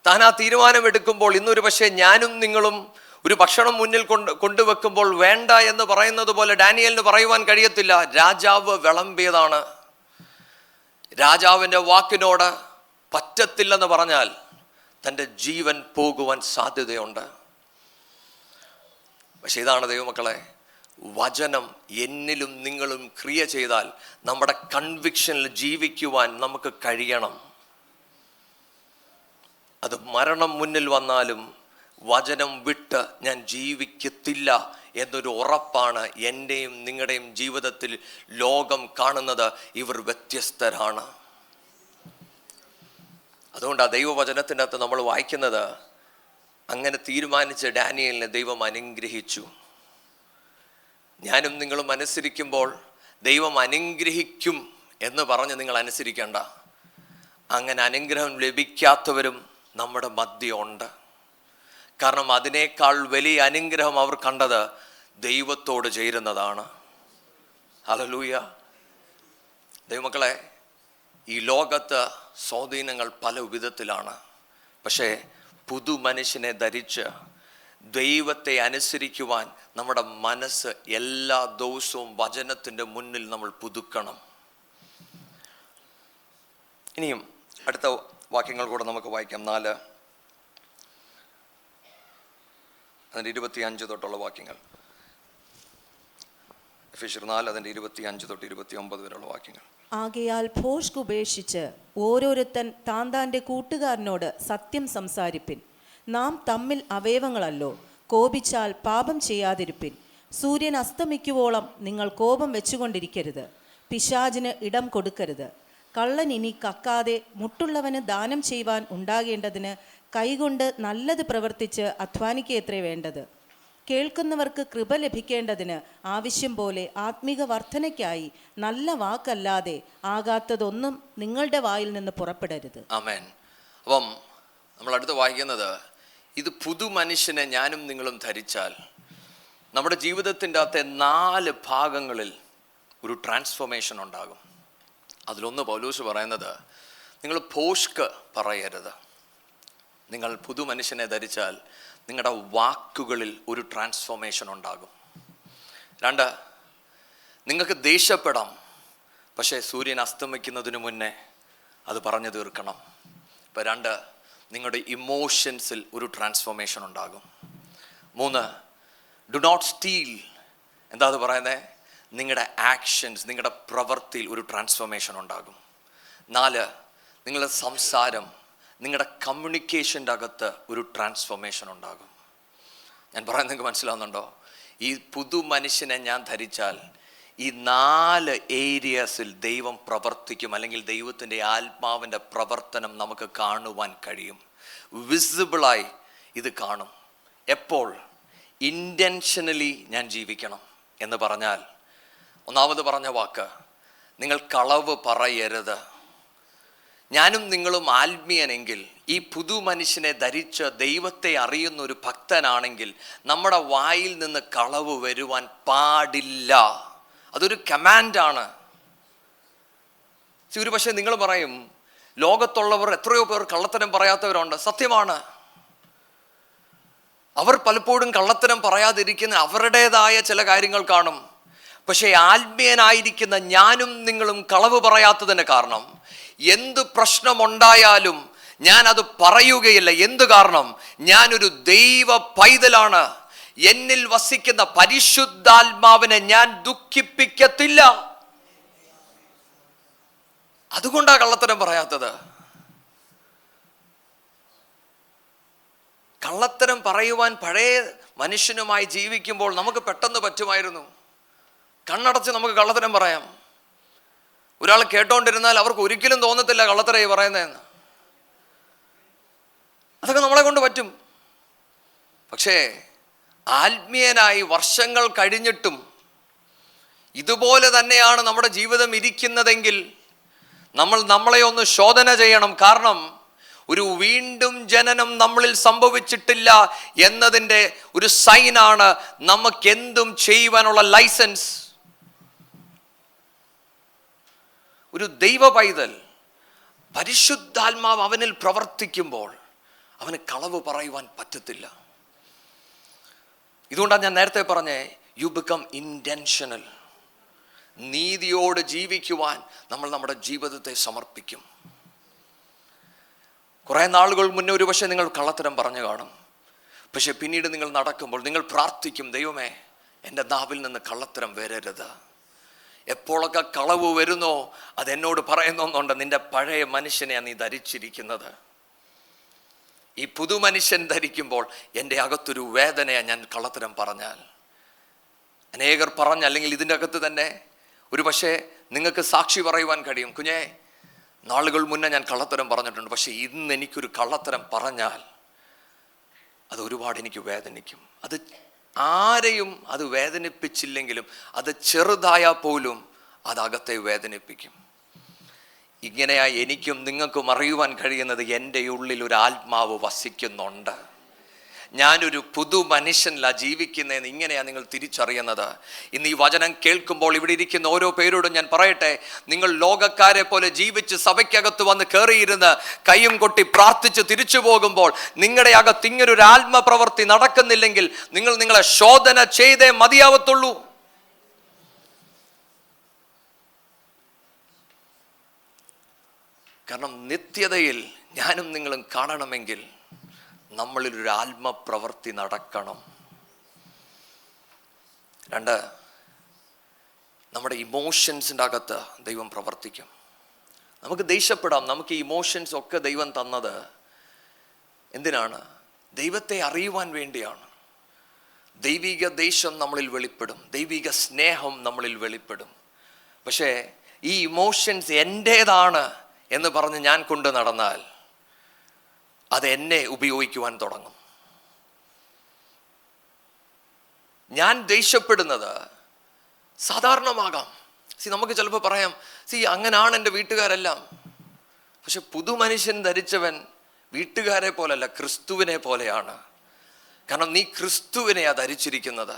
താൻ ആ തീരുമാനമെടുക്കുമ്പോൾ ഇന്നൊരു പക്ഷേ ഞാനും നിങ്ങളും ഒരു ഭക്ഷണം മുന്നിൽ കൊണ്ടുവെക്കുമ്പോൾ വേണ്ട എന്ന് പറയുന്നത് പോലെ ഡാനിയലിന് പറയുവാൻ കഴിയത്തില്ല. രാജാവ് വിളമ്പിയതാണ്. രാജാവിൻ്റെ വാക്കിനോട് പറ്റത്തില്ലെന്ന് പറഞ്ഞാൽ തൻ്റെ ജീവൻ പോകുവാൻ സാധ്യതയുണ്ട്. പക്ഷെ ഇതാണ് ദൈവമക്കളെ, വചനം എന്നിലും നിങ്ങളും ക്രിയ ചെയ്താൽ നമ്മുടെ കൺവിക്ഷനിൽ ജീവിക്കുവാൻ നമുക്ക് കഴിയണം. അത് മരണം മുന്നിൽ വന്നാലും വചനം വിട്ട് ഞാൻ ജീവിക്കത്തില്ല എന്നൊരു ഉറപ്പാണ് എൻ്റെയും നിങ്ങളുടെയും ജീവിതത്തിൽ ലോകം കാണുന്നത്. ഇവർ വ്യത്യസ്തരാണ്. അതുകൊണ്ടാണ് ദൈവവചനത്തിൻ്റെ അകത്ത് നമ്മൾ വായിക്കുന്നത്, അങ്ങനെ തീരുമാനിച്ച ഡാനിയലിനെ ദൈവം അനുഗ്രഹിച്ചു. ഞാനും നിങ്ങളും അനുസരിക്കുമ്പോൾ ദൈവം അനുഗ്രഹിക്കും എന്ന് പറഞ്ഞ് നിങ്ങൾ അനുസരിക്കേണ്ട. അങ്ങനെ അനുഗ്രഹം ലഭിക്കാത്തവരും നമ്മുടെ മധ്യമുണ്ട്. കാരണം അതിനേക്കാൾ വലിയ അനുഗ്രഹം അവർ കണ്ടത് ദൈവത്തോട് ചേരുന്നതാണ്. ഹല്ലേലൂയ. ദൈവമക്കളെ, ഈ ലോകത്ത് സ്വാധീനങ്ങൾ പല വിധത്തിലാണ്. പക്ഷേ പുതു മനുഷ്യനെ ധരിച്ച് ദൈവത്തെ അനുസരിക്കുവാൻ നമ്മുടെ മനസ്സ് എല്ലാ ദിവസവും വചനത്തിൻ്റെ മുന്നിൽ നമ്മൾ പുതുക്കണം. ഇനിയും അടുത്ത വാക്യങ്ങൾ കൂടെ നമുക്ക് വായിക്കാം. 4 അതിൻ്റെ 25 തൊട്ടുള്ള വാക്യങ്ങൾ. എഫേസ്യർ 4 അതിൻ്റെ 25 തൊട്ട് 29 വരെയുള്ള വാക്യങ്ങൾ. ആകയാൽ ഭോഷ്ക് ഉപേക്ഷിച്ച് ഓരോരുത്തൻ താന്താൻ്റെ കൂട്ടുകാരനോട് സത്യം സംസാരിപ്പിൻ. നാം തമ്മിൽ അവയവങ്ങളല്ലോ, കോപിച്ചാൽ പാപം ചെയ്യാതിരിപ്പിൻ. സൂര്യൻ അസ്തമിക്കുവോളം നിങ്ങൾ കോപം വെച്ചുകൊണ്ടിരിക്കരുത്, പിശാചിന് ഇടം കൊടുക്കരുത്. കള്ളൻ ഇനി കക്കാതെ മുട്ടുള്ളവന് ദാനം ചെയ്യുവാൻ ഉണ്ടാകേണ്ടതിന് കൈകൊണ്ട് നല്ലത് പ്രവർത്തിച്ച് അധ്വാനിക്കത്രേ വേണ്ടത്. കേൾക്കുന്നവർക്ക് കൃപ ലഭിക്കേണ്ടതിന് ആവശ്യം പോലെ ആത്മീക വർധനയ്ക്കായി നല്ല വാക്കല്ലാതെ ആകാത്തതൊന്നും നിങ്ങളുടെ വായിൽ നിന്ന് പുറപ്പെടരുത്. ആമേൻ. അപ്പം നമ്മൾ അടുത്ത് വായിക്കുന്നത്, ഇത് പുതു മനുഷ്യനെ ഞാനും നിങ്ങളും ധരിച്ചാൽ നമ്മുടെ ജീവിതത്തിൻ്റെ അകത്തെ 4 ഭാഗങ്ങളിൽ ഒരു ട്രാൻസ്ഫോർമേഷൻ ഉണ്ടാകും. അതിലൊന്ന് പൗലോസ് പറയുന്നത്, നിങ്ങൾ ഭോഷ്ക് പറയരുത്. നിങ്ങൾ പുതു മനുഷ്യനെ ധരിച്ചാൽ നിങ്ങളുടെ വാക്കുകളിൽ ഒരു ട്രാൻസ്ഫോർമേഷൻ ഉണ്ടാകും. 2, നിങ്ങൾക്ക് ദേഷ്യപ്പെടാം, പക്ഷേ സൂര്യൻ അസ്തമിക്കുന്നതിന് മുന്നേ അത് പറഞ്ഞു തീർക്കണം. ഇപ്പം 2, നിങ്ങളുടെ ഇമോഷൻസിൽ ഒരു ട്രാൻസ്ഫോർമേഷൻ ഉണ്ടാകും. 3, ഡു നോട്ട് സ്റ്റീൽ. എന്താ അത് പറയുന്നത്? നിങ്ങളുടെ ആക്ഷൻസ്, നിങ്ങളുടെ പ്രവൃത്തിയിൽ ഒരു ട്രാൻസ്ഫോർമേഷൻ ഉണ്ടാകും. 4, നിങ്ങളുടെ സംസാരം, നിങ്ങളുടെ കമ്മ്യൂണിക്കേഷൻ്റെ അകത്ത് ഒരു ട്രാൻസ്ഫോർമേഷൻ ഉണ്ടാകും. ഞാൻ പറയുന്നത് നിങ്ങൾക്ക് മനസ്സിലാവുന്നുണ്ടോ? ഈ പുതു മനുഷ്യനെ ഞാൻ ധരിച്ചാൽ ഈ 4 ഏരിയസിൽ ദൈവം പ്രവർത്തിക്കും, അല്ലെങ്കിൽ ദൈവത്തിൻ്റെ ആത്മാവിൻ്റെ പ്രവർത്തനം നമുക്ക് കാണുവാൻ കഴിയും. വിസിബിളായി ഇത് കാണും. എപ്പോൾ? ഇൻറ്റൻഷനലി ഞാൻ ജീവിക്കണം എന്ന് പറഞ്ഞാൽ, ഒന്നാമത് പറഞ്ഞ വാക്ക്, നിങ്ങൾ കളവ് പറയരുത്. ഞാനും നിങ്ങളും ആത്മീയനെങ്കിൽ, ഈ പുതു മനുഷ്യനെ ധരിച്ച് ദൈവത്തെ അറിയുന്ന ഒരു ഭക്തനാണെങ്കിൽ, നമ്മുടെ വായിൽ നിന്ന് കളവ് വരുവാൻ പാടില്ല. അതൊരു കമാൻഡാണ്. ഒരു പക്ഷേ നിങ്ങൾ പറയും, ലോകത്തുള്ളവർ എത്രയോ പേർ കള്ളത്തരം പറയാത്തവരുണ്ട്. സത്യമാണ്. അവർ പലപ്പോഴും കള്ളത്തരം പറയാതിരിക്കുന്ന അവരുടേതായ ചില കാര്യങ്ങൾ കാണും. പക്ഷേ ആത്മീയനായിരിക്കുന്ന ഞാനും നിങ്ങളും കളവ് പറയാത്തതിന് കാരണം, എന്ത് പ്രശ്നമുണ്ടായാലും ഞാൻ അത് പറയുകയില്ല. എന്ത് കാരണം? ഞാനൊരു ദൈവ പൈതലാണ്. എന്നിൽ വസിക്കുന്ന പരിശുദ്ധാത്മാവിനെ ഞാൻ ദുഃഖിപ്പിക്കത്തില്ല. അതുകൊണ്ടാണ് കള്ളത്തരം പറയാത്തത്. കള്ളത്തരം പറയുവാൻ പഴയ മനുഷ്യനുമായി ജീവിക്കുമ്പോൾ നമുക്ക് പെട്ടെന്ന് പറ്റുമായിരുന്നു. കണ്ണടച്ച് നമുക്ക് കള്ളത്തരം പറയാം. ഒരാൾ കേട്ടോണ്ടിരുന്നാൽ അവർക്ക് ഒരിക്കലും തോന്നത്തില്ല കള്ളത്തരമായി പറയുന്നതെന്ന്. അതൊക്കെ നമ്മളെ കൊണ്ട് പറ്റും. പക്ഷേ ആത്മീയനായി വർഷങ്ങൾ കഴിഞ്ഞിട്ടും ഇതുപോലെ തന്നെയാണ് നമ്മുടെ ജീവിതം ഇരിക്കുന്നതെങ്കിൽ നമ്മൾ നമ്മളെ ഒന്ന് ശോധന ചെയ്യണം. കാരണം ഒരു വീണ്ടും ജനനം നമ്മളിൽ സംഭവിച്ചിട്ടില്ല എന്നതിൻ്റെ ഒരു സൈനാണ് നമുക്കെന്തും ചെയ്യുവാനുള്ള ലൈസൻസ്. ഒരു ദൈവ പൈതൽ, പരിശുദ്ധാത്മാവ് അവനിൽ പ്രവർത്തിക്കുമ്പോൾ അവന് കളവ് പറയുവാൻ പറ്റത്തില്ല. ഇതുകൊണ്ടാണ് ഞാൻ നേരത്തെ പറഞ്ഞേ, യു ബിക്കം ഇൻറ്റൻഷനൽ. നീതിയോട് ജീവിക്കുവാൻ നമ്മൾ നമ്മുടെ ജീവിതത്തെ സമർപ്പിക്കും. കുറേ നാളുകൾ മുന്നേ ഒരു പക്ഷേ നിങ്ങൾ കള്ളത്തരം പറഞ്ഞു കാണും. പക്ഷെ പിന്നീട് നിങ്ങൾ നടക്കുമ്പോൾ നിങ്ങൾ പ്രാർത്ഥിക്കും, ദൈവമേ എൻ്റെ നാവിൽ നിന്ന് കള്ളത്തരം വരരുത്. എപ്പോഴൊക്കെ കളവ് വരുന്നോ അതെന്നോട് പറയുന്നുണ്ട്, നിന്റെ പഴയ മനുഷ്യനെയാണ് നീ ധരിച്ചിരിക്കുന്നത്. ഈ പുതു മനുഷ്യൻ ധരിക്കുമ്പോൾ എൻ്റെ അകത്തൊരു വേദനയാണ് ഞാൻ കള്ളത്തരം പറഞ്ഞാൽ. അനേകർ പറഞ്ഞ്, അല്ലെങ്കിൽ ഇതിൻ്റെ അകത്ത് തന്നെ ഒരു പക്ഷേ നിങ്ങൾക്ക് സാക്ഷി പറയുവാൻ കഴിയും, കുഞ്ഞേ നാളുകൾ മുന്നേ ഞാൻ കള്ളത്തരം പറഞ്ഞിട്ടുണ്ട്, പക്ഷേ ഇന്ന് എനിക്കൊരു കള്ളത്തരം പറഞ്ഞാൽ അത് ഒരുപാട് എനിക്ക് വേദനിക്കും. അത് ആരെയും അത് വേദനിപ്പിച്ചില്ലെങ്കിലും അത് ചെറുതായാൽ പോലും അതകത്തെ വേദനിപ്പിക്കും. ഇങ്ങനെയായി എനിക്കും നിങ്ങൾക്കും അറിയുവാൻ കഴിയുന്നത് എൻ്റെ ഉള്ളിൽ ഒരു ആത്മാവ് വസിക്കുന്നുണ്ട്. ഞാനൊരു പുതു മനുഷ്യനിലാണ് ജീവിക്കുന്നതെന്ന് ഇങ്ങനെയാണ് നിങ്ങൾ തിരിച്ചറിയുന്നത്. ഇന്ന് ഈ വചനം കേൾക്കുമ്പോൾ ഇവിടെ ഇരിക്കുന്ന ഓരോ പേരോടും ഞാൻ പറയട്ടെ, നിങ്ങൾ ലോകക്കാരെ പോലെ ജീവിച്ച് സഭയ്ക്കകത്ത് വന്ന് കയറിയിരുന്ന് കൈയും കൊട്ടി പ്രാർത്ഥിച്ച് തിരിച്ചു പോകുമ്പോൾ നിങ്ങളുടെ അകത്ത് ഇങ്ങനൊരു ആത്മപ്രവൃത്തി നടക്കുന്നില്ലെങ്കിൽ നിങ്ങൾ നിങ്ങളെ ശോധന ചെയ്തേ മതിയാവത്തുള്ളൂ. കാരണം നിത്യതയിൽ ഞാനും നിങ്ങളും കാണണമെങ്കിൽ നമ്മളിലൊരു ആത്മപ്രവൃത്തി നടക്കണം. 2, നമ്മുടെ ഇമോഷൻസിൻ്റെ അകത്ത് ദൈവം പ്രവർത്തിക്കും. നമുക്ക് ദേഷ്യപ്പെടാം. നമുക്ക് ഇമോഷൻസ് ഒക്കെ ദൈവം തന്നത് എന്തിനാണ്? ദൈവത്തെ അറിയുവാൻ വേണ്ടിയാണ്. ദൈവിക ദേശം നമ്മളിൽ വെളിപ്പെടും, ദൈവിക സ്നേഹം നമ്മളിൽ വെളിപ്പെടും. പക്ഷേ ഈ ഇമോഷൻസ് എൻ്റേതാണ് എന്ന് പറഞ്ഞ് ഞാൻ കൊണ്ട് നടന്നാൽ അത് എന്നെ ഉപയോഗിക്കുവാൻ തുടങ്ങും. ഞാൻ ദേഷ്യപ്പെടുന്നത് സാധാരണമാകാം. നമുക്ക് ചിലപ്പോൾ പറയാം, അങ്ങനാണ് എൻ്റെ വീട്ടുകാരെല്ലാം. പക്ഷെ പുതുമനുഷ്യൻ ധരിച്ചവൻ വീട്ടുകാരെ പോലല്ല, ക്രിസ്തുവിനെ പോലെയാണ്. കാരണം നീ ക്രിസ്തുവിനെയാ ധരിച്ചിരിക്കുന്നത്.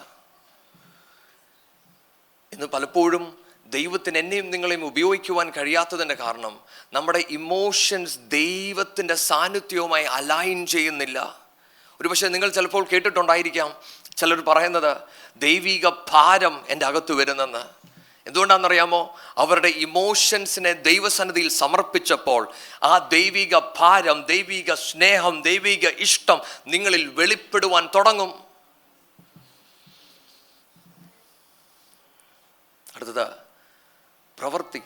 ഇന്ന് പലപ്പോഴും ദൈവത്തിന് എന്നെയും നിങ്ങളെയും ഉപയോഗിക്കുവാൻ കഴിയാത്തതിൻ്റെ കാരണം നമ്മുടെ ഇമോഷൻസ് ദൈവത്തിൻ്റെ സാന്നിധ്യവുമായി അലൈൻ ചെയ്യുന്നില്ല. ഒരുപക്ഷെ നിങ്ങൾ ചിലപ്പോൾ കേട്ടിട്ടുണ്ടായിരിക്കാം ചിലർ പറയുന്നത് ദൈവിക ഭാരം എൻ്റെ അകത്ത് വരുന്നെന്ന്. എന്തുകൊണ്ടാണെന്നറിയാമോ? അവരുടെ ഇമോഷൻസിനെ ദൈവസന്നിധിയിൽ സമർപ്പിച്ചപ്പോൾ ആ ദൈവിക ഭാരം, ദൈവിക സ്നേഹം, ദൈവിക ഇഷ്ടം നിങ്ങളിൽ വെളിപ്പെടുവാൻ തുടങ്ങും. അടുത്തത് പ്രവൃത്തി,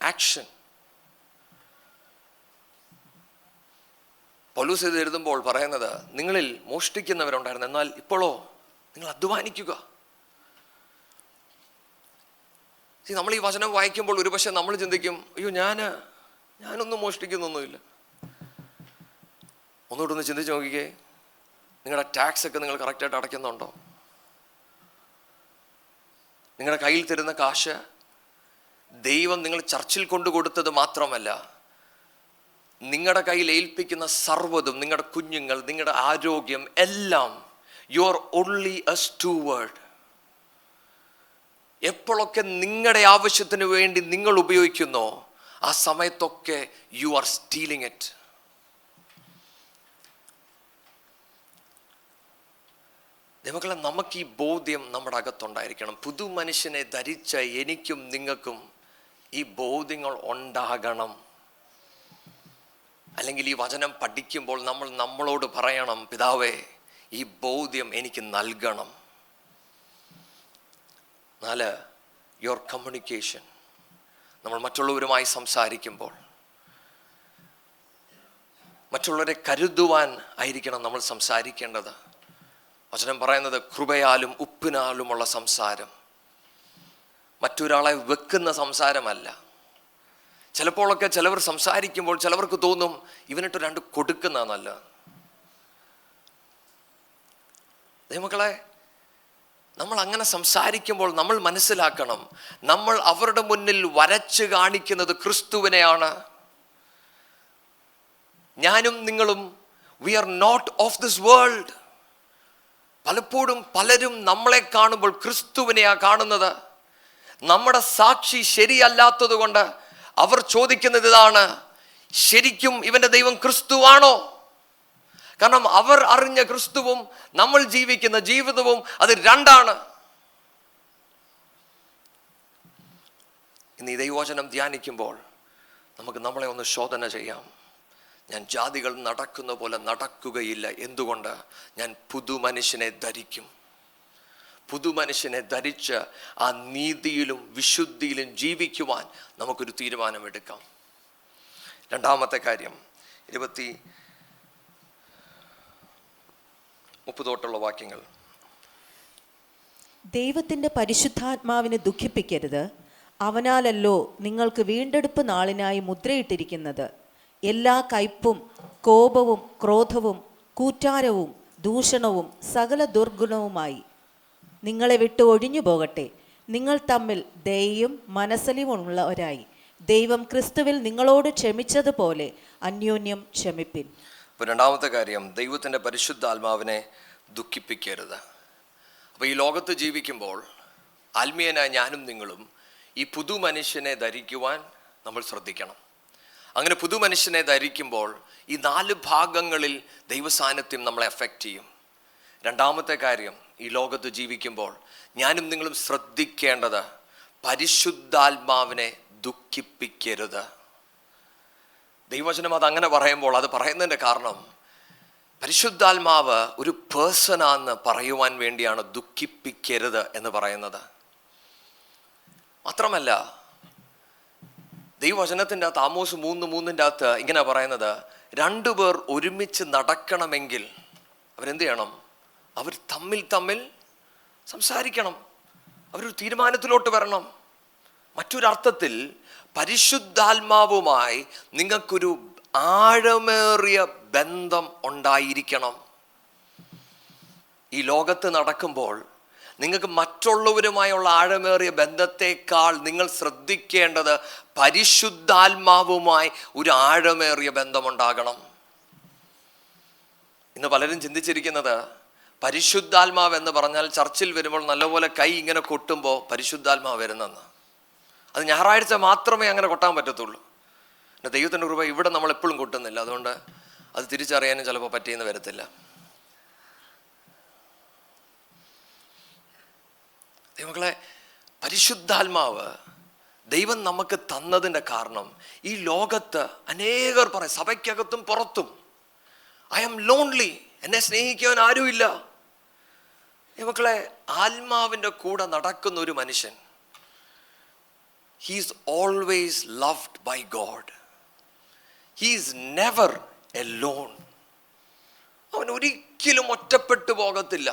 ആക്ഷൻ. പൗലോസ് ഇത് എഴുതുമ്പോൾ പറയുന്നത്, നിങ്ങളിൽ മോഷ്ടിക്കുന്നവരുണ്ടായിരുന്നു, എന്നാൽ ഇപ്പോഴോ നിങ്ങൾ അധ്വാനിക്കുക. നമ്മൾ ഈ വചനം വായിക്കുമ്പോൾ ഒരുപക്ഷെ നമ്മൾ ചിന്തിക്കും, അയ്യോ ഞാനൊന്നും മോഷ്ടിക്കുന്നൊന്നുമില്ല. ഒന്നുകൂടെ ചിന്തിച്ച് നോക്കിക്കേ, നിങ്ങളുടെ ടാക്സ് ഒക്കെ നിങ്ങൾ കറക്റ്റായിട്ട് അടയ്ക്കുന്നുണ്ടോ? നിങ്ങളുടെ കയ്യിൽ തരുന്ന കാശ് ദൈവം നിങ്ങൾ ചർച്ചിൽ കൊണ്ടു കൊടുത്തത് മാത്രമല്ല, നിങ്ങളുടെ കയ്യിൽ ഏൽപ്പിക്കുന്ന സർവ്വതും, നിങ്ങളുടെ കുഞ്ഞുങ്ങൾ, നിങ്ങളുടെ ആരോഗ്യം എല്ലാം, യു ആർ ഓൺലി എ സ്റ്റൂവേർഡ്. എപ്പോഴൊക്കെ നിങ്ങളുടെ ആവശ്യത്തിന് വേണ്ടി നിങ്ങൾ ഉപയോഗിക്കുന്നോ ആ സമയത്തൊക്കെ യു ആർ സ്റ്റീലിംഗ് ഇറ്റ്. ദൈവമക്കളെ, നമുക്ക് ഈ ബോധ്യം നമ്മുടെ അകത്തുണ്ടായിരിക്കണം. പുതു മനുഷ്യനെ ധരിച്ച എനിക്കും നിങ്ങൾക്കും ഈ ബോധ്യങ്ങൾ ഉണ്ടാകണം. അല്ലെങ്കിൽ ഈ വചനം പഠിക്കുമ്പോൾ നമ്മൾ നമ്മളോട് പറയണം, പിതാവേ ഈ ബോധ്യം എനിക്ക് നൽകണം. 4, യുവർ കമ്മ്യൂണിക്കേഷൻ. നമ്മൾ മറ്റുള്ളവരുമായി സംസാരിക്കുമ്പോൾ മറ്റുള്ളവരെ കരുതുവാൻ ആയിരിക്കണം നമ്മൾ സംസാരിക്കേണ്ടത്. വചനം പറയുന്നത് കൃപയാലും ഉപ്പിനാലുമുള്ള സംസാരം, മറ്റൊരാളെ വെക്കുന്ന സംസാരമല്ല. ചിലപ്പോഴൊക്കെ ചിലവർ സംസാരിക്കുമ്പോൾ ചിലവർക്ക് തോന്നും ഇവനിട്ട് 2 കൊടുക്കുന്ന നല്ല. ദൈവമക്കളെ, നമ്മൾ അങ്ങനെ സംസാരിക്കുമ്പോൾ നമ്മൾ മനസ്സിലാക്കണം, നമ്മൾ അവരുടെ മുന്നിൽ വരച്ച് കാണിക്കുന്നത് ക്രിസ്തുവിനെയാണ്. ഞാനും നിങ്ങളും we are not of this world. പലപ്പോഴും പലരും നമ്മളെ കാണുമ്പോൾ ക്രിസ്തുവിനെയാ കാണുന്നത്. നമ്മുടെ സാക്ഷി ശരിയല്ലാത്തത് കൊണ്ട് അവർ ചോദിക്കുന്നത് ഇതാണ്, ശരിക്കും ഇവന്റെ ദൈവം ക്രിസ്തുവാണോ? കാരണം അവർ അറിഞ്ഞ ക്രിസ്തുവും നമ്മൾ ജീവിക്കുന്ന ജീവിതവും അത് 2ആണ്. ഇന്ന് ഈ ദൈവവചനം ധ്യാനിക്കുമ്പോൾ നമുക്ക് നമ്മളെ ഒന്ന് ശോധന ചെയ്യാം. ഞാൻ ജാതികൾ നടക്കുന്ന പോലെ നടക്കുകയില്ല. എന്തുകൊണ്ട്? ഞാൻ പുതുമനുഷ്യനെ ധരിക്കും. പുതുമനുഷ്യനെ ധരിച്ച് ആ നീതിയിലും വിശുദ്ധിയിലും ജീവിക്കുവാൻ നമുക്കൊരു തീരുമാനമെടുക്കാം. 2ാമത്തെ കാര്യം 20-30 വാക്യങ്ങൾ. ദൈവത്തിൻ്റെ പരിശുദ്ധാത്മാവിനെ ദുഃഖിപ്പിക്കരുത്. അവനാലല്ലോ നിങ്ങൾക്ക് വീണ്ടെടുപ്പ് നാളിനായി മുദ്രയിട്ടിരിക്കുന്നത്. എല്ലാ കയ്പും കോപവും ക്രോധവും കൂറ്റാരവും ദൂഷണവും സകല ദുർഗുണവുമായി നിങ്ങളെ വിട്ട് ഒഴിഞ്ഞു പോകട്ടെ. നിങ്ങൾ തമ്മിൽ ദയയും മനസ്സലിവുമുള്ളവരായി ദൈവം ക്രിസ്തുവിൽ നിങ്ങളോട് ക്ഷമിച്ചതുപോലെ അന്യോന്യം ക്ഷമിപ്പിൻ. അപ്പോൾ രണ്ടാമത്തെ കാര്യം, ദൈവത്തിൻ്റെ പരിശുദ്ധാത്മാവിനെ ദുഃഖിപ്പിക്കരുത്. അപ്പോൾ ഈ ലോകത്ത് ജീവിക്കുമ്പോൾ ആത്മീയനായ ഞാനും നിങ്ങളും ഈ പുതു മനുഷ്യനെ ധരിക്കുവാൻ നമ്മൾ ശ്രദ്ധിക്കണം. അങ്ങനെ പുതു മനുഷ്യനെ ധരിക്കുമ്പോൾ ഈ 4 ഭാഗങ്ങളിൽ ദൈവസാന്നിധ്യം നമ്മളെ എഫക്റ്റ് ചെയ്യും. രണ്ടാമത്തെ കാര്യം, ഈ ലോകത്ത് ജീവിക്കുമ്പോൾ ഞാനും നിങ്ങളും ശ്രദ്ധിക്കേണ്ടത് പരിശുദ്ധാത്മാവിനെ ദുഃഖിപ്പിക്കരുത്. ദൈവവചനം അതങ്ങനെ പറയുമ്പോൾ അത് പറയുന്നതിൻ്റെ കാരണം, പരിശുദ്ധാത്മാവ് ഒരു പേഴ്സണാന്ന് പറയുവാൻ വേണ്ടിയാണ് ദുഃഖിപ്പിക്കരുത് എന്ന് പറയുന്നത്. മാത്രമല്ല, ദൈവവചനത്തിൻ്റെ അകത്ത് ആമോസ് 3:3 അകത്ത് ഇങ്ങനെ പറയുന്നത്, 2 പേർ ഒരുമിച്ച് നടക്കണമെങ്കിൽ അവരെന്ത് ചെയ്യണം? അവർ തമ്മിൽ സംസാരിക്കണം, അവരൊരു തീരുമാനത്തിലോട്ട് വരണം. മറ്റൊരർത്ഥത്തിൽ പരിശുദ്ധാത്മാവുമായി നിങ്ങൾക്കൊരു ആഴമേറിയ ബന്ധം ഉണ്ടായിരിക്കണം. ഈ ലോകത്ത് നടക്കുമ്പോൾ നിങ്ങൾക്ക് മറ്റുള്ളവരുമായുള്ള ആഴമേറിയ ബന്ധത്തെക്കാൾ നിങ്ങൾ ശ്രദ്ധിക്കേണ്ടത് പരിശുദ്ധാത്മാവുമായി ഒരു ആഴമേറിയ ബന്ധമുണ്ടാകണം. ഇന്ന് പലരും ചിന്തിച്ചിരിക്കുന്നത്, പരിശുദ്ധാത്മാവ് എന്ന് പറഞ്ഞാൽ ചർച്ചിൽ വരുമ്പോൾ നല്ലപോലെ കൈ ഇങ്ങനെ കൊട്ടുമ്പോൾ പരിശുദ്ധാത്മാവ് വരുന്നെന്ന്. അത് ഞായറാഴ്ച മാത്രമേ അങ്ങനെ കൊട്ടാൻ പറ്റത്തുള്ളൂ. പിന്നെ ദൈവത്തിൻ്റെ കൃപ ഇവിടെ നമ്മൾ എപ്പോഴും കൊട്ടുന്നില്ല, അതുകൊണ്ട് അത് തിരിച്ചറിയാനും ചിലപ്പോൾ പറ്റിയെന്ന് വരത്തില്ല. ദൈവങ്ങളെ, പരിശുദ്ധാത്മാവ് ദൈവം നമുക്ക് തന്നതിൻ്റെ കാരണം, ഈ ലോകത്ത് അനേകർ പറയും, സഭയ്ക്കകത്തും പുറത്തും, ഐ ആം ലോൺലി, എന്നെ സ്നേഹിക്കാൻ ആരുമില്ല. ദൈവങ്ങളെ, ആത്മാവിൻ്റെ കൂടെ നടക്കുന്ന ഒരു മനുഷ്യൻ, he is always loved by God. He is never alone. അവൻ ഒരിക്കലും ഒറ്റപ്പെട്ടു പോകത്തില്ല.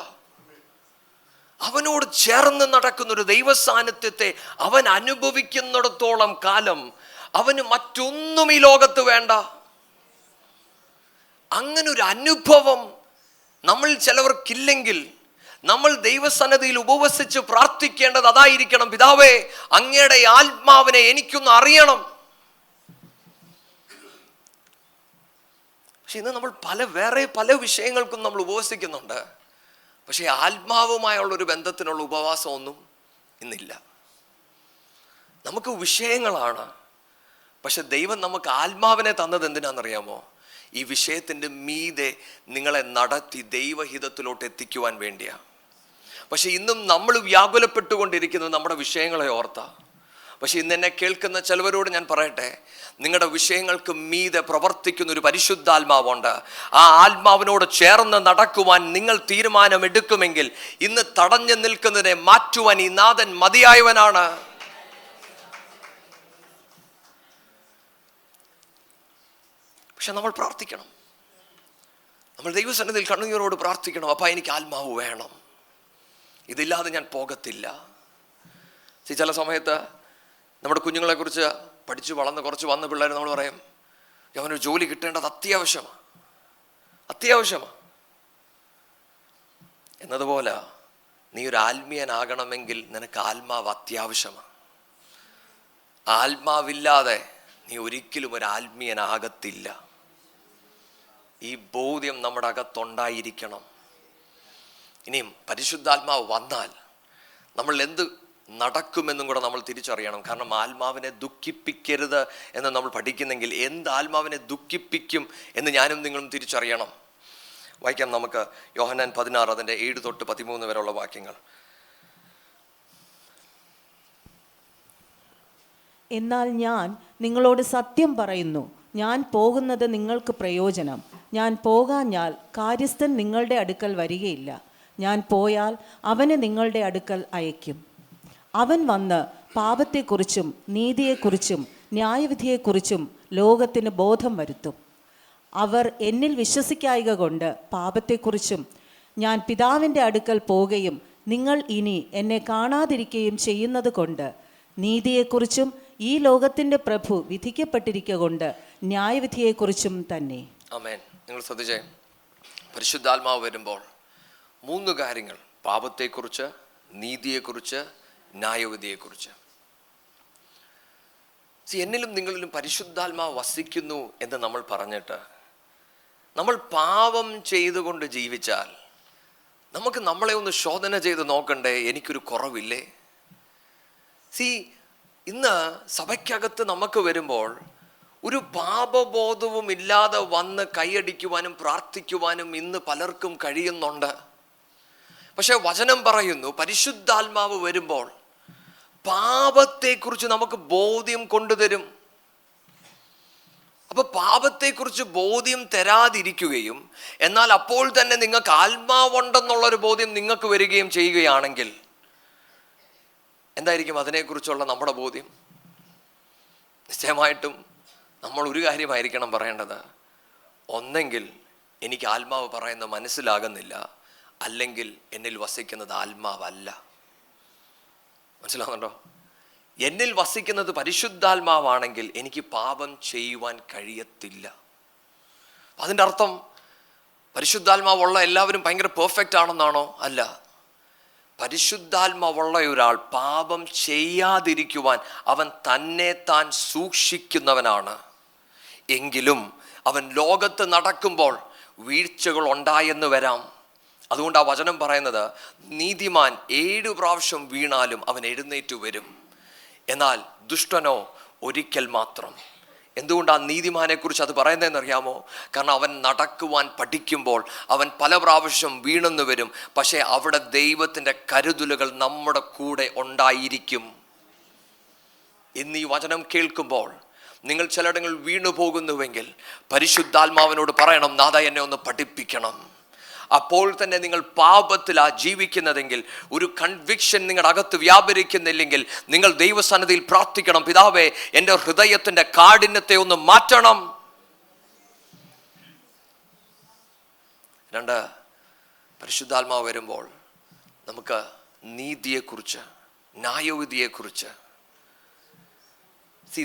അവനോട് ചേർന്ന് നടക്കുന്ന ഒരു ദൈവ സാന്നിധ്യത്തെ അവൻ അനുഭവിക്കുന്നിടത്തോളം കാലം അവന് മറ്റൊന്നും ഈ ലോകത്ത് വേണ്ട. അങ്ങനെ ഒരു അനുഭവം നമ്മൾ ചിലവർക്കില്ലെങ്കിൽ നമ്മൾ ദൈവസന്നിധിയിൽ ഉപവസിച്ച് പ്രാർത്ഥിക്കേണ്ടത് അതായിരിക്കണം. പിതാവേ, അങ്ങയുടെ ആത്മാവിനെ എനിക്കൊന്ന് അറിയണം. പക്ഷെ ഇന്ന് നമ്മൾ വേറെ പല വിഷയങ്ങൾക്കും നമ്മൾ ഉപവസിക്കുന്നുണ്ട്. പക്ഷേ ആത്മാവുമായുള്ളൊരു ബന്ധത്തിനുള്ള ഉപവാസമൊന്നും ഇന്നില്ല. നമുക്ക് വിഷയങ്ങളാണ്, പക്ഷെ ദൈവം നമുക്ക് ആത്മാവിനെ തന്നത് എന്തിനാണെന്നറിയാമോ? ഈ വിഷയത്തിൻ്റെ മീതെ നിങ്ങളെ നടത്തി ദൈവഹിതത്തിലോട്ട് എത്തിക്കുവാൻ വേണ്ടിയാണ്. പക്ഷെ ഇന്നും നമ്മൾ വ്യാകുലപ്പെട്ടുകൊണ്ടിരിക്കുന്നത് നമ്മുടെ വിഷയങ്ങളെ ഓർത്താ. പക്ഷെ ഇന്ന് എന്നെ കേൾക്കുന്ന ചിലവരോട് ഞാൻ പറയട്ടെ, നിങ്ങളുടെ വിഷയങ്ങൾക്ക് മീതെ പ്രവർത്തിക്കുന്ന ഒരു പരിശുദ്ധാത്മാവുണ്ട്. ആ ആത്മാവിനോട് ചേർന്ന് നടക്കുവാൻ നിങ്ങൾ തീരുമാനമെടുക്കുമെങ്കിൽ ഇന്ന് തടഞ്ഞു നിൽക്കുന്നതിനെ മാറ്റുവാൻ ഈ നാഥൻ മതിയായവനാണ്. പക്ഷെ നമ്മൾ പ്രാർത്ഥിക്കണം, നമ്മൾ ദൈവസന്നിധിയിൽ കണ്ണുനീരോട് പ്രാർത്ഥിക്കണം. അപ്പം എനിക്ക് ആത്മാവ് വേണം, ഇതില്ലാതെ ഞാൻ പോകത്തില്ല. ചില സമയത്ത് നമ്മുടെ കുഞ്ഞുങ്ങളെക്കുറിച്ച് പഠിച്ചു വളർന്ന് കുറച്ച് വന്ന പിള്ളേർ നമ്മൾ പറയും, അവനൊരു ജോലി കിട്ടേണ്ടത് അത്യാവശ്യമാണ് എന്നതുപോലെ നീ ഒരു ആത്മീയനാകണമെങ്കിൽ നിനക്ക് ആത്മാവ് അത്യാവശ്യമാണ്. ആത്മാവില്ലാതെ നീ ഒരിക്കലും ഒരു ആത്മീയനാകത്തില്ല. ഈ ബോധ്യം നമ്മുടെ അകത്തുണ്ടായിരിക്കണം. ഇനിയും പരിശുദ്ധാത്മാവ് വന്നാൽ നമ്മൾ എന്ത് നടക്കുമെന്നും കൂടെ നമ്മൾ തിരിച്ചറിയണം. കാരണം ആത്മാവിനെ ദുഃഖിപ്പിക്കരുത് എന്ന് നമ്മൾ പഠിക്കുന്നെങ്കിൽ എന്ത് ആത്മാവിനെ ദുഃഖിപ്പിക്കും എന്ന് ഞാനും നിങ്ങളും തിരിച്ചറിയണം. വായിക്കാം നമുക്ക് യോഹന്നാൻ 16 അതിൻ്റെ 7 തൊട്ട് 13 വരെയുള്ള വാക്യങ്ങൾ. എന്നാൽ ഞാൻ നിങ്ങളോട് സത്യം പറയുന്നു, ഞാൻ പോകുന്നത് നിങ്ങൾക്ക് പ്രയോജനം. ഞാൻ പോകാഞ്ഞാൽ കാര്യസ്ഥൻ നിങ്ങളുടെ അടുക്കൽ വരികയില്ല. ഞാൻ പോയാൽ അവനെ നിങ്ങളുടെ അടുക്കൽ അയക്കും. അവൻ വന്ന് പാപത്തെക്കുറിച്ചും നീതിയെക്കുറിച്ചും ന്യായവിധിയെക്കുറിച്ചും ലോകത്തിന് ബോധം വരുത്തും. അവർ എന്നിൽ വിശ്വസിക്കായ്ക കൊണ്ട് പാപത്തെക്കുറിച്ചും ഞാൻ പിതാവിൻ്റെ അടുക്കൽ പോകുകയും നിങ്ങൾ ഇനി എന്നെ കാണാതിരിക്കുകയും ചെയ്യുന്നത് കൊണ്ട് നീതിയെക്കുറിച്ചും ഈ ലോകത്തിൻ്റെ പ്രഭു വിധിക്കപ്പെട്ടിരിക്കുക കൊണ്ട് ന്യായവിധിയെക്കുറിച്ചും തന്നെ. ആമേൻ. നിങ്ങൾ ശ്രദ്ധിച്ചേ, പരിശുദ്ധാത്മാവ് വരുമ്പോൾ 3 കാര്യങ്ങൾ: പാപത്തെക്കുറിച്ച്, നീതിയെക്കുറിച്ച്, ന്യായവിധിയെക്കുറിച്ച്. എന്നിലും നിങ്ങളിലും പരിശുദ്ധാത്മാവ് വസിക്കുന്നു എന്ന് നമ്മൾ പറഞ്ഞിട്ട് നമ്മൾ പാപം ചെയ്തുകൊണ്ട് ജീവിച്ചാൽ നമുക്ക് നമ്മളെ ഒന്ന് ശോധന ചെയ്ത് നോക്കണ്ടേ, എനിക്കൊരു കുറവില്ലേ? ഇന്ന് സഭയ്ക്കകത്ത് നമുക്ക് വരുമ്പോൾ ഒരു പാപബോധവും ഇല്ലാതെ വന്ന് കൈയടിക്കുവാനും പ്രാർത്ഥിക്കുവാനും ഇന്ന് പലർക്കും കഴിയുന്നുണ്ട്. പക്ഷെ വചനം പറയുന്നു, പരിശുദ്ധാത്മാവ് വരുമ്പോൾ പാപത്തെക്കുറിച്ച് നമുക്ക് ബോധ്യം കൊണ്ടുതരും. അപ്പൊ പാപത്തെക്കുറിച്ച് ബോധ്യം തരാതിരിക്കുകയും എന്നാൽ അപ്പോൾ തന്നെ നിങ്ങൾക്ക് ആത്മാവുണ്ടെന്നുള്ളൊരു ബോധ്യം നിങ്ങൾക്ക് വരികയും ചെയ്യുകയാണെങ്കിൽ എന്തായിരിക്കും അതിനെക്കുറിച്ചുള്ള നമ്മുടെ ബോധ്യം? നിശ്ചയമായിട്ടും നമ്മൾ ഒരു കാര്യമായിരിക്കണം പറയേണ്ടത്. ഒന്നെങ്കിൽ എനിക്ക് ആത്മാവ് പറയുന്നത് മനസ്സിലാകുന്നില്ല, അല്ലെങ്കിൽ എന്നിൽ വസിക്കുന്നത് ആത്മാവല്ല. മനസ്സിലാവുന്നുണ്ടോ? എന്നിൽ വസിക്കുന്നത് പരിശുദ്ധാത്മാവാണെങ്കിൽ എനിക്ക് പാപം ചെയ്യുവാൻ കഴിയത്തില്ല. അതിൻ്റെ അർത്ഥം പരിശുദ്ധാത്മാവുള്ള എല്ലാവരും ഭയങ്കര പെർഫെക്റ്റ് ആണെന്നാണോ? അല്ല. പരിശുദ്ധാത്മാവുള്ള ഒരാൾ പാപം ചെയ്യാതിരിക്കുവാൻ അവൻ തന്നെ താൻ സൂക്ഷിക്കുന്നവനാണ്. എങ്കിലും അവൻ ലോകത്ത് നടക്കുമ്പോൾ വീഴ്ചകൾ ഉണ്ടായെന്ന് വരാം. അതുകൊണ്ട് ആ വചനം പറയുന്നത്, നീതിമാൻ 7 പ്രാവശ്യം വീണാലും അവൻ എഴുന്നേറ്റ് വരും, എന്നാൽ ദുഷ്ടനോ ഒരിക്കൽ മാത്രം. എന്തുകൊണ്ടാണ് നീതിമാനെ കുറിച്ച് അത് പറയുന്നതെന്ന് അറിയാമോ? കാരണം അവൻ നടക്കുവാൻ പഠിക്കുമ്പോൾ അവൻ പല പ്രാവശ്യം വീണെന്ന് വരും, പക്ഷേ അവിടെ ദൈവത്തിൻ്റെ കരുതലുകൾ നമ്മുടെ കൂടെ ഉണ്ടായിരിക്കും. ഇന്ന് ഈ വചനം കേൾക്കുമ്പോൾ നിങ്ങൾ ചിലയിടങ്ങളിൽ വീണു പോകുന്നുവെങ്കിൽ പരിശുദ്ധാത്മാവിനോട് പറയണം, നാഥ എന്നെ ഒന്ന് പഠിപ്പിക്കണം. അപ്പോൾ തന്നെ നിങ്ങൾ പാപത്തിലാ ജീവിക്കുന്നതെങ്കിൽ, ഒരു കൺവിക്ഷൻ നിങ്ങളുടെ അകത്ത് വ്യാപരിക്കുന്നില്ലെങ്കിൽ നിങ്ങൾ ദൈവസന്നിധിയിൽ പ്രാർത്ഥിക്കണം, പിതാവേ എൻ്റെ ഹൃദയത്തിൻ്റെ കാഠിന്യത്തെ ഒന്ന് മാറ്റണം. 2, പരിശുദ്ധാത്മാവ് വരുമ്പോൾ നമുക്ക് നീതിയെക്കുറിച്ച്, ന്യായവിധിയെക്കുറിച്ച്,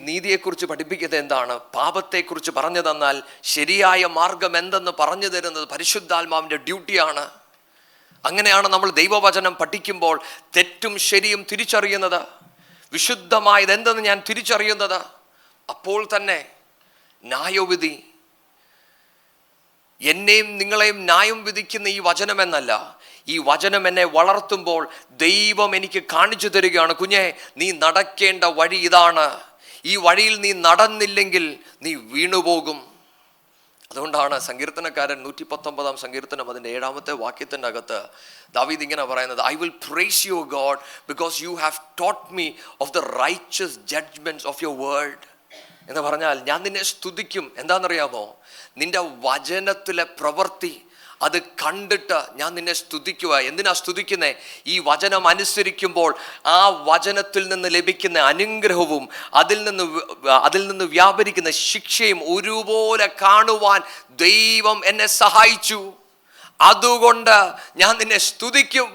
നീതിയെക്കുറിച്ച് പഠിപ്പിക്കുന്നത് എന്താണ്? പാപത്തെക്കുറിച്ച് പറഞ്ഞു തന്നാൽ ശരിയായ മാർഗം എന്തെന്ന് പറഞ്ഞു തരുന്നത് പരിശുദ്ധാത്മാവിൻ്റെ ഡ്യൂട്ടിയാണ്. അങ്ങനെയാണ് നമ്മൾ ദൈവവചനം പഠിക്കുമ്പോൾ തെറ്റും ശരിയും തിരിച്ചറിയുന്നത്, വിശുദ്ധമായത് എന്തെന്ന് ഞാൻ തിരിച്ചറിയുന്നത്. അപ്പോൾ തന്നെ ന്യായവിധി, എന്നെയും നിങ്ങളെയും ന്യായം വിധിക്കുന്ന ഈ വചനം എന്നല്ല, ഈ വചനം എന്നെ വളർത്തുമ്പോൾ ദൈവം എനിക്ക് കാണിച്ചു തരികയാണ്, കുഞ്ഞെ നീ നടക്കേണ്ട വഴി ഇതാണ്, ഈ വഴിയിൽ നീ നടന്നില്ലെങ്കിൽ നീ വീണുപോകും. അതുകൊണ്ടാണ് സങ്കീർത്തനക്കാരൻ 119 സങ്കീർത്തനം അതിൻ്റെ 7 വാക്യത്തിൻ്റെ അകത്ത് ദാവീദ് ഇങ്ങനെ പറയുന്നത്, I will praise you God because you have taught me of the righteous judgements of your word. എന്ന് പറഞ്ഞാൽ ഞാൻ നിന്നെ സ്തുതിക്കും. എന്താണെന്നറിയാമോ? നിന്റെ വചനത്തിലെ പ്രവൃത്തി അത് കണ്ടിട്ട് ഞാൻ നിന്നെ സ്തുതിക്കുക. എന്തിനാ സ്തുതിക്കുന്നേ? ഈ വചനം അനുസരിക്കുമ്പോൾ ആ വചനത്തിൽ നിന്ന് ലഭിക്കുന്ന അനുഗ്രഹവും അതിൽ നിന്ന് വ്യാപരിക്കുന്ന ശിക്ഷയും ഒരുപോലെ കാണുവാൻ ദൈവം എന്നെ സഹായിച്ചു. അതുകൊണ്ട് ഞാൻ നിന്നെ സ്തുതിക്കും.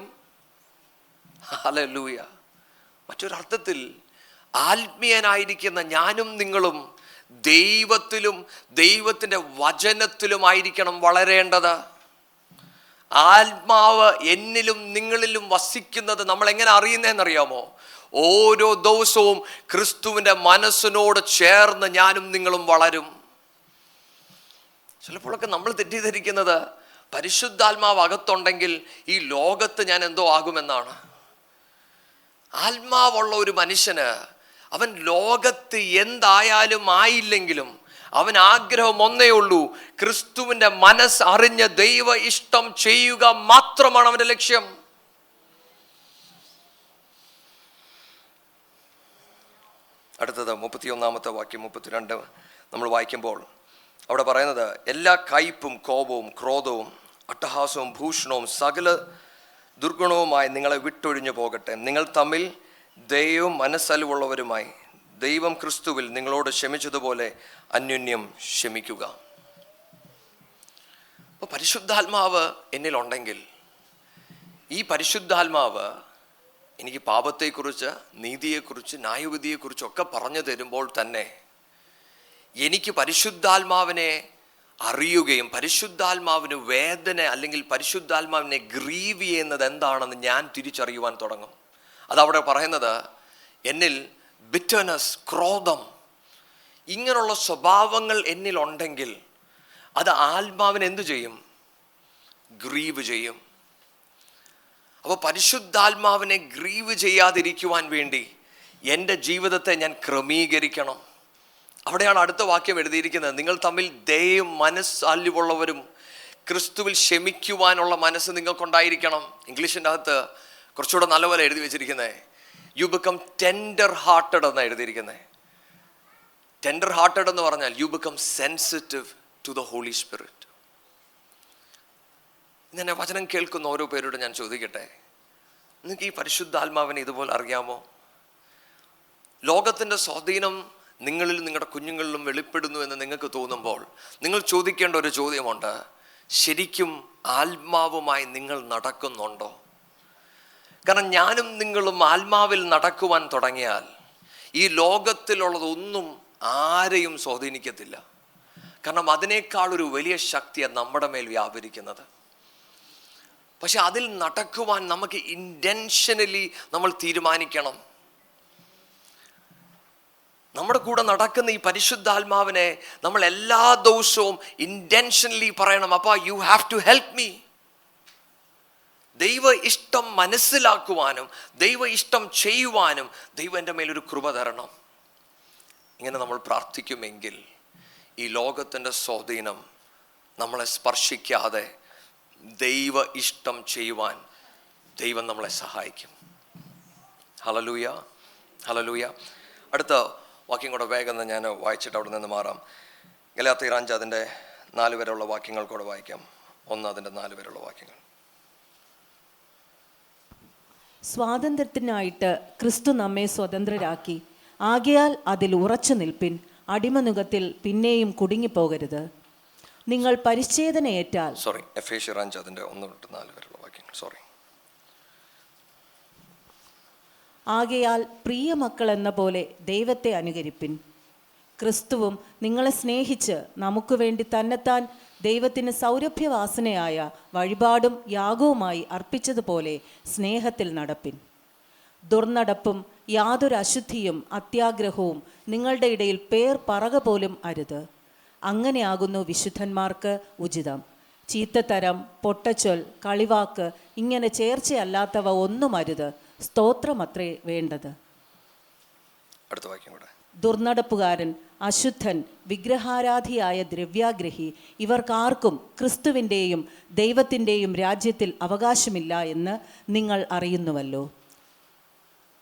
ഹല്ലേലൂയ. മറ്റൊരർത്ഥത്തിൽ ആത്മീയനായിരിക്കുന്ന ഞാനും നിങ്ങളും ദൈവത്തിലും ദൈവത്തിൻ്റെ വചനത്തിലുമായിരിക്കണം വളരേണ്ടത്. ആത്മാവ് എന്നിലും നിങ്ങളിലും വസിക്കുന്നത് നമ്മൾ എങ്ങനെ അറിയുന്നതെന്നറിയാമോ? ഓരോ ദിവസവും ക്രിസ്തുവിൻ്റെ മനസ്സിനോട് ചേർന്ന് ഞാനും നിങ്ങളും വളരും. ചിലപ്പോഴൊക്കെ നമ്മൾ തെറ്റിദ്ധരിക്കുന്നത് പരിശുദ്ധാത്മാവ് അകത്തുണ്ടെങ്കിൽ ഈ ലോകത്ത് ഞാൻ എന്തോ ആകുമെന്നാണ്. ആത്മാവുള്ള ഒരു മനുഷ്യന് അവൻ ലോകത്ത് എന്തായാലും ആയില്ലെങ്കിലും അവൻ ആഗ്രഹം ഒന്നേ ഉള്ളൂ, ക്രിസ്തുവിൻ്റെ മനസ്സ് അറിഞ്ഞ് ദൈവ ഇഷ്ടം ചെയ്യുക മാത്രമാണ് അവൻ്റെ ലക്ഷ്യം. അടുത്തത് 31 വാക്യം 32 നമ്മൾ വായിക്കുമ്പോൾ അവിടെ പറയുന്നത്, എല്ലാ കയ്പും കോപവും ക്രോധവും അട്ടഹാസവും ഭൂഷണവും സകല ദുർഗുണവുമായി നിങ്ങളെ വിട്ടൊഴിഞ്ഞു പോകട്ടെ. നിങ്ങൾ തമ്മിൽ ദൈവം മനസ്സലിവുള്ളവരുമായി ദൈവം ക്രിസ്തുവിൽ നിങ്ങളോട് ക്ഷമിച്ചതുപോലെ അന്യോന്യം ക്ഷമിക്കുക. അപ്പോൾ പരിശുദ്ധാത്മാവ് എന്നിലുണ്ടെങ്കിൽ ഈ പരിശുദ്ധാത്മാവ് എനിക്ക് പാപത്തെക്കുറിച്ച്, നീതിയെക്കുറിച്ച്, ന്യായവിധിയെക്കുറിച്ചൊക്കെ പറഞ്ഞു തരുമ്പോൾ തന്നെ എനിക്ക് പരിശുദ്ധാത്മാവിനെ അറിയുകയും പരിശുദ്ധാത്മാവിന് വേദന അല്ലെങ്കിൽ പരിശുദ്ധാത്മാവിനെ ഗ്രീവ് ചെയ്യുന്നത് എന്താണെന്ന് ഞാൻ തിരിച്ചറിയുവാൻ തുടങ്ങും. അതവിടെ പറയുന്നത്, എന്നിൽ ബിറ്റർനെസ്, ക്രോധം, ഇങ്ങനെയുള്ള സ്വഭാവങ്ങൾ എന്നിലുണ്ടെങ്കിൽ അത് ആത്മാവിനെ എന്തു ചെയ്യും? ഗ്രീവ് ചെയ്യും. അപ്പോൾ പരിശുദ്ധാത്മാവിനെ ഗ്രീവ് ചെയ്യാതിരിക്കുവാൻ വേണ്ടി എൻ്റെ ജീവിതത്തെ ഞാൻ ക്രമീകരിക്കണം. അവിടെയാണ് അടുത്ത വാക്യം എഴുതിയിരിക്കുന്നത്, നിങ്ങൾ തമ്മിൽ ദയയും മനസ്സാല്യമുള്ളവരും ക്രിസ്തുവിൽ ക്ഷമിക്കുവാനുള്ള മനസ്സ് നിങ്ങൾക്കുണ്ടായിരിക്കണം. ഇംഗ്ലീഷിൻ്റെ അകത്ത് കുറച്ചുകൂടെ നല്ലപോലെ എഴുതി വെച്ചിരിക്കുന്നത്, യു ബിക്കം ടെൻഡർ ഹാർട്ടഡ് എന്നാണ് എഴുതിയിരിക്കുന്നത്. ടെൻഡർ ഹാർട്ടഡ് എന്ന് പറഞ്ഞാൽ you become sensitive to the Holy Spirit. ഇങ്ങനെ വചനം കേൾക്കുന്ന ഓരോ പേരോട് ഞാൻ ചോദിക്കട്ടെ, നിങ്ങൾക്ക് ഈ പരിശുദ്ധാത്മാവിനെ ഇതുപോലെ അറിയാമോ? ലോകത്തിൻ്റെ സ്വാധീനം നിങ്ങളിൽ നിങ്ങളുടെ കുഞ്ഞുങ്ങളിലും വെളിപ്പെടുന്നു എന്ന് നിങ്ങൾക്ക് തോന്നുമ്പോൾ നിങ്ങൾ ചോദിക്കേണ്ട ഒരു ചോദ്യമുണ്ട്, ശരിക്കും ആത്മാവുമായി നിങ്ങൾ നടക്കുന്നുണ്ടോ? കാരണം ഞാനും നിങ്ങളും ആത്മാവിൽ നടക്കുവാൻ തുടങ്ങിയാൽ ഈ ലോകത്തിലുള്ളതൊന്നും ആരെയും സ്വാധീനിക്കത്തില്ല. കാരണം അതിനേക്കാൾ ഒരു വലിയ ശക്തിയാണ് നമ്മുടെ മേൽ വ്യാപരിക്കുന്നത്. പക്ഷെ അതിൽ നടക്കുവാൻ നമുക്ക് ഇൻറ്റൻഷനലി നമ്മൾ തീരുമാനിക്കണം. നമ്മുടെ കൂടെ നടക്കുന്ന ഈ പരിശുദ്ധാത്മാവിനെ നമ്മൾ എല്ലാ ദിവസവും ഇൻറ്റൻഷനലി പറയണം, അപ്പാ you have to help me. ദൈവ ഇഷ്ടം മനസ്സിലാക്കുവാനും ദൈവ ഇഷ്ടം ചെയ്യുവാനും ദൈവം എൻ്റെ മേലൊരു കൃപ തരണം. ഇങ്ങനെ നമ്മൾ പ്രാർത്ഥിക്കുമെങ്കിൽ ഈ ലോകത്തിൻ്റെ സ്വാധീനം നമ്മളെ സ്പർശിക്കാതെ ദൈവ ഇഷ്ടം ചെയ്യുവാൻ ദൈവം നമ്മളെ സഹായിക്കും. Hallelujah, hallelujah. അടുത്ത വാക്യം കൂടെ വേഗം ഞാൻ വായിച്ചിട്ട് അവിടെ നിന്ന് മാറാം. ഗലാത്യർ 5 അതിൻ്റെ 4 വരെയുള്ള വാക്യങ്ങൾ കൂടെ വായിക്കാം. 1 അതിൻ്റെ 4 വരെയുള്ള വാക്യങ്ങൾ. സ്വാതന്ത്ര്യത്തിനായിട്ട് ക്രിസ്തു നമ്മെ സ്വതന്ത്രരാക്കി, ആകയാൽ അതിൽ ഉറച്ചു നിൽപ്പിൻ. അടിമനുഖത്തിൽ പിന്നെയും കുടുങ്ങിപ്പോകരുത്. നിങ്ങൾ പരിച്ഛേദനയേറ്റാൽ എഫേസ്യർ 5 അതിൻ്റെ 1 തൊട്ട് 4 വരെയുള്ള വാക്യങ്ങൾ. ആകയാൽ പ്രിയ മക്കൾ എന്ന പോലെ ദൈവത്തെ അനുകരിപ്പിൻ. ക്രിസ്തുവും നിങ്ങളെ സ്നേഹിച്ച് നമുക്ക് വേണ്ടി തന്നെത്താൻ ദൈവത്തിന് സൗരഭ്യവാസനയായ വഴിപാടും യാഗവുമായി അർപ്പിച്ചതുപോലെ സ്നേഹത്തിൽ നടപ്പിൻ. ദുർനടപ്പും യാതൊരു അശുദ്ധിയും അത്യാഗ്രഹവും നിങ്ങളുടെ ഇടയിൽ പേർ പറക പോലും അരുത്. അങ്ങനെയാകുന്നു വിശുദ്ധന്മാർക്ക് ഉചിതം. ചീത്തത്തരം, പൊട്ടച്ചൊൽ, കളിവാക്ക് ഇങ്ങനെ ചേർച്ചയല്ലാത്തവ ഒന്നും അരുത്. സ്തോത്രമത്രേ വേണ്ടത്. അടുത്ത വാക്യം കൂടെ. ദുർനടപ്പുകാരൻ, അശുദ്ധൻ, വിഗ്രഹാരാധിയായ ദ്രവ്യാഗ്രഹി ഇവർക്കാർക്കും ക്രിസ്തുവിൻ്റെയും ദൈവത്തിൻ്റെയും രാജ്യത്തിൽ അവകാശമില്ല എന്ന് നിങ്ങൾ അറിയുന്നുവല്ലോ.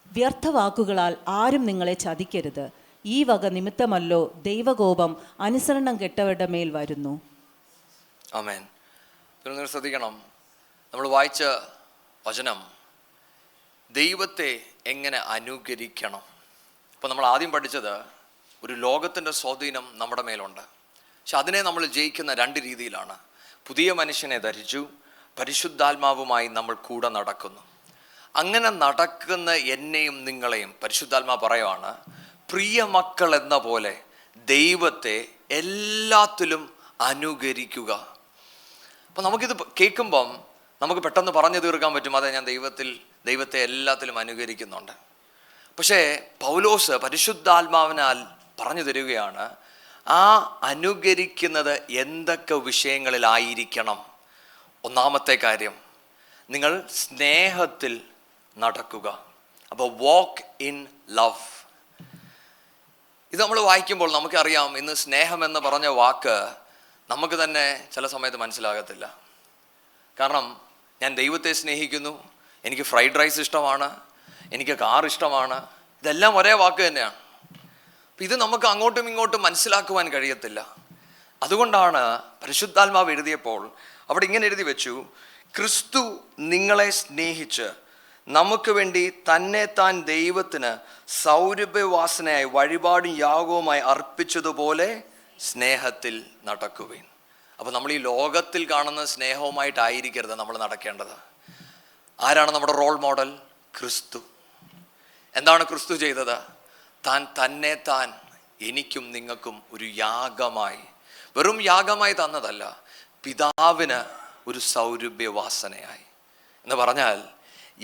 വ്യർത്ഥവാക്കുകളാൽ ആരും നിങ്ങളെ ചതിക്കരുത്. ഈ വക നിമിത്തമല്ലോ ദൈവകോപം അനുസരണം കെട്ടവരുടെ മേൽ വരുന്നു. ആമേൻ. നിങ്ങൾ ശ്രദ്ധിക്കണം, നമ്മൾ വായിച്ച വചനം ദൈവത്തെ എങ്ങനെ അനുകരിക്കണം. അപ്പോൾ നമ്മൾ ആദ്യം പഠിച്ചത് ഒരു ലോകത്തിൻ്റെ സ്വാധീനം നമ്മുടെ മേലുണ്ട്. പക്ഷെ അതിനെ നമ്മൾ ജയിക്കുന്ന 2 രീതിയിലാണ്. പുതിയ മനുഷ്യനെ ധരിച്ചു, പരിശുദ്ധാത്മാവുമായി നമ്മൾ കൂടെ നടക്കുന്നു. അങ്ങനെ നടക്കുന്ന എന്നെയും നിങ്ങളെയും പരിശുദ്ധാത്മാ പറയുവാണ്, പ്രിയ മക്കൾ എന്ന പോലെ ദൈവത്തെ എല്ലാത്തിലും അനുകരിക്കുക. അപ്പം നമുക്കിത് കേൾക്കുമ്പം നമുക്ക് പെട്ടെന്ന് പറഞ്ഞു തീർക്കാൻ പറ്റും, അതെ ഞാൻ ദൈവത്തെ എല്ലാത്തിലും അനുകരിക്കുന്നുണ്ട്. പക്ഷേ പൗലോസ് പരിശുദ്ധാത്മാവിനാൽ പറഞ്ഞു തരികയാണ്, ആ അനുകരിക്കുന്നത് എന്തൊക്കെ വിഷയങ്ങളിലായിരിക്കണം. ഒന്നാമത്തെ കാര്യം, നിങ്ങൾ സ്നേഹത്തിൽ നടക്കുക. അപ്പോൾ വാക്ക് ഇൻ ലവ്. ഇത് നമ്മൾ വായിക്കുമ്പോൾ നമുക്കറിയാം, ഇന്ന് സ്നേഹം എന്ന് പറഞ്ഞ വാക്ക് നമുക്ക് തന്നെ ചില സമയത്ത് മനസ്സിലാകത്തില്ല. കാരണം ഞാൻ ദൈവത്തെ സ്നേഹിക്കുന്നു, എനിക്ക് ഫ്രൈഡ് റൈസ് ഇഷ്ടമാണ്, എനിക്ക് കാർ ഇഷ്ടമാണ്, ഇതെല്ലാം ഒരേ വാക്ക് തന്നെയാണ്. അപ്പം ഇത് നമുക്ക് അങ്ങോട്ടും ഇങ്ങോട്ടും മനസ്സിലാക്കുവാൻ കഴിയത്തില്ല. അതുകൊണ്ടാണ് പരിശുദ്ധാത്മാവ് എഴുതിയപ്പോൾ അവിടെ ഇങ്ങനെ എഴുതി വെച്ചു, ക്രിസ്തു നിങ്ങളെ സ്നേഹിച്ച് നമുക്ക് വേണ്ടി തന്നെ താൻ ദൈവത്തിന് സൗരഭ്യവാസനയായി വഴിപാടും യാഗവുമായി അർപ്പിച്ചതുപോലെ സ്നേഹത്തിൽ നടക്കുവിൻ. അപ്പോൾ നമ്മൾ ഈ ലോകത്തിൽ കാണുന്ന സ്നേഹവുമായിട്ടായിരിക്കരുത് നമ്മൾ നടക്കേണ്ടത്. ആരാണ് നമ്മുടെ റോൾ മോഡൽ? ക്രിസ്തു. എന്താണ് ക്രിസ്തു ചെയ്തത്? തന്നെ താൻ എനിക്കും നിങ്ങൾക്കും ഒരു യാഗമായി, വെറും യാഗമായി തന്നതല്ല, പിതാവിന് ഒരു സൗരഭ്യവാസനയായി. എന്ന് പറഞ്ഞാൽ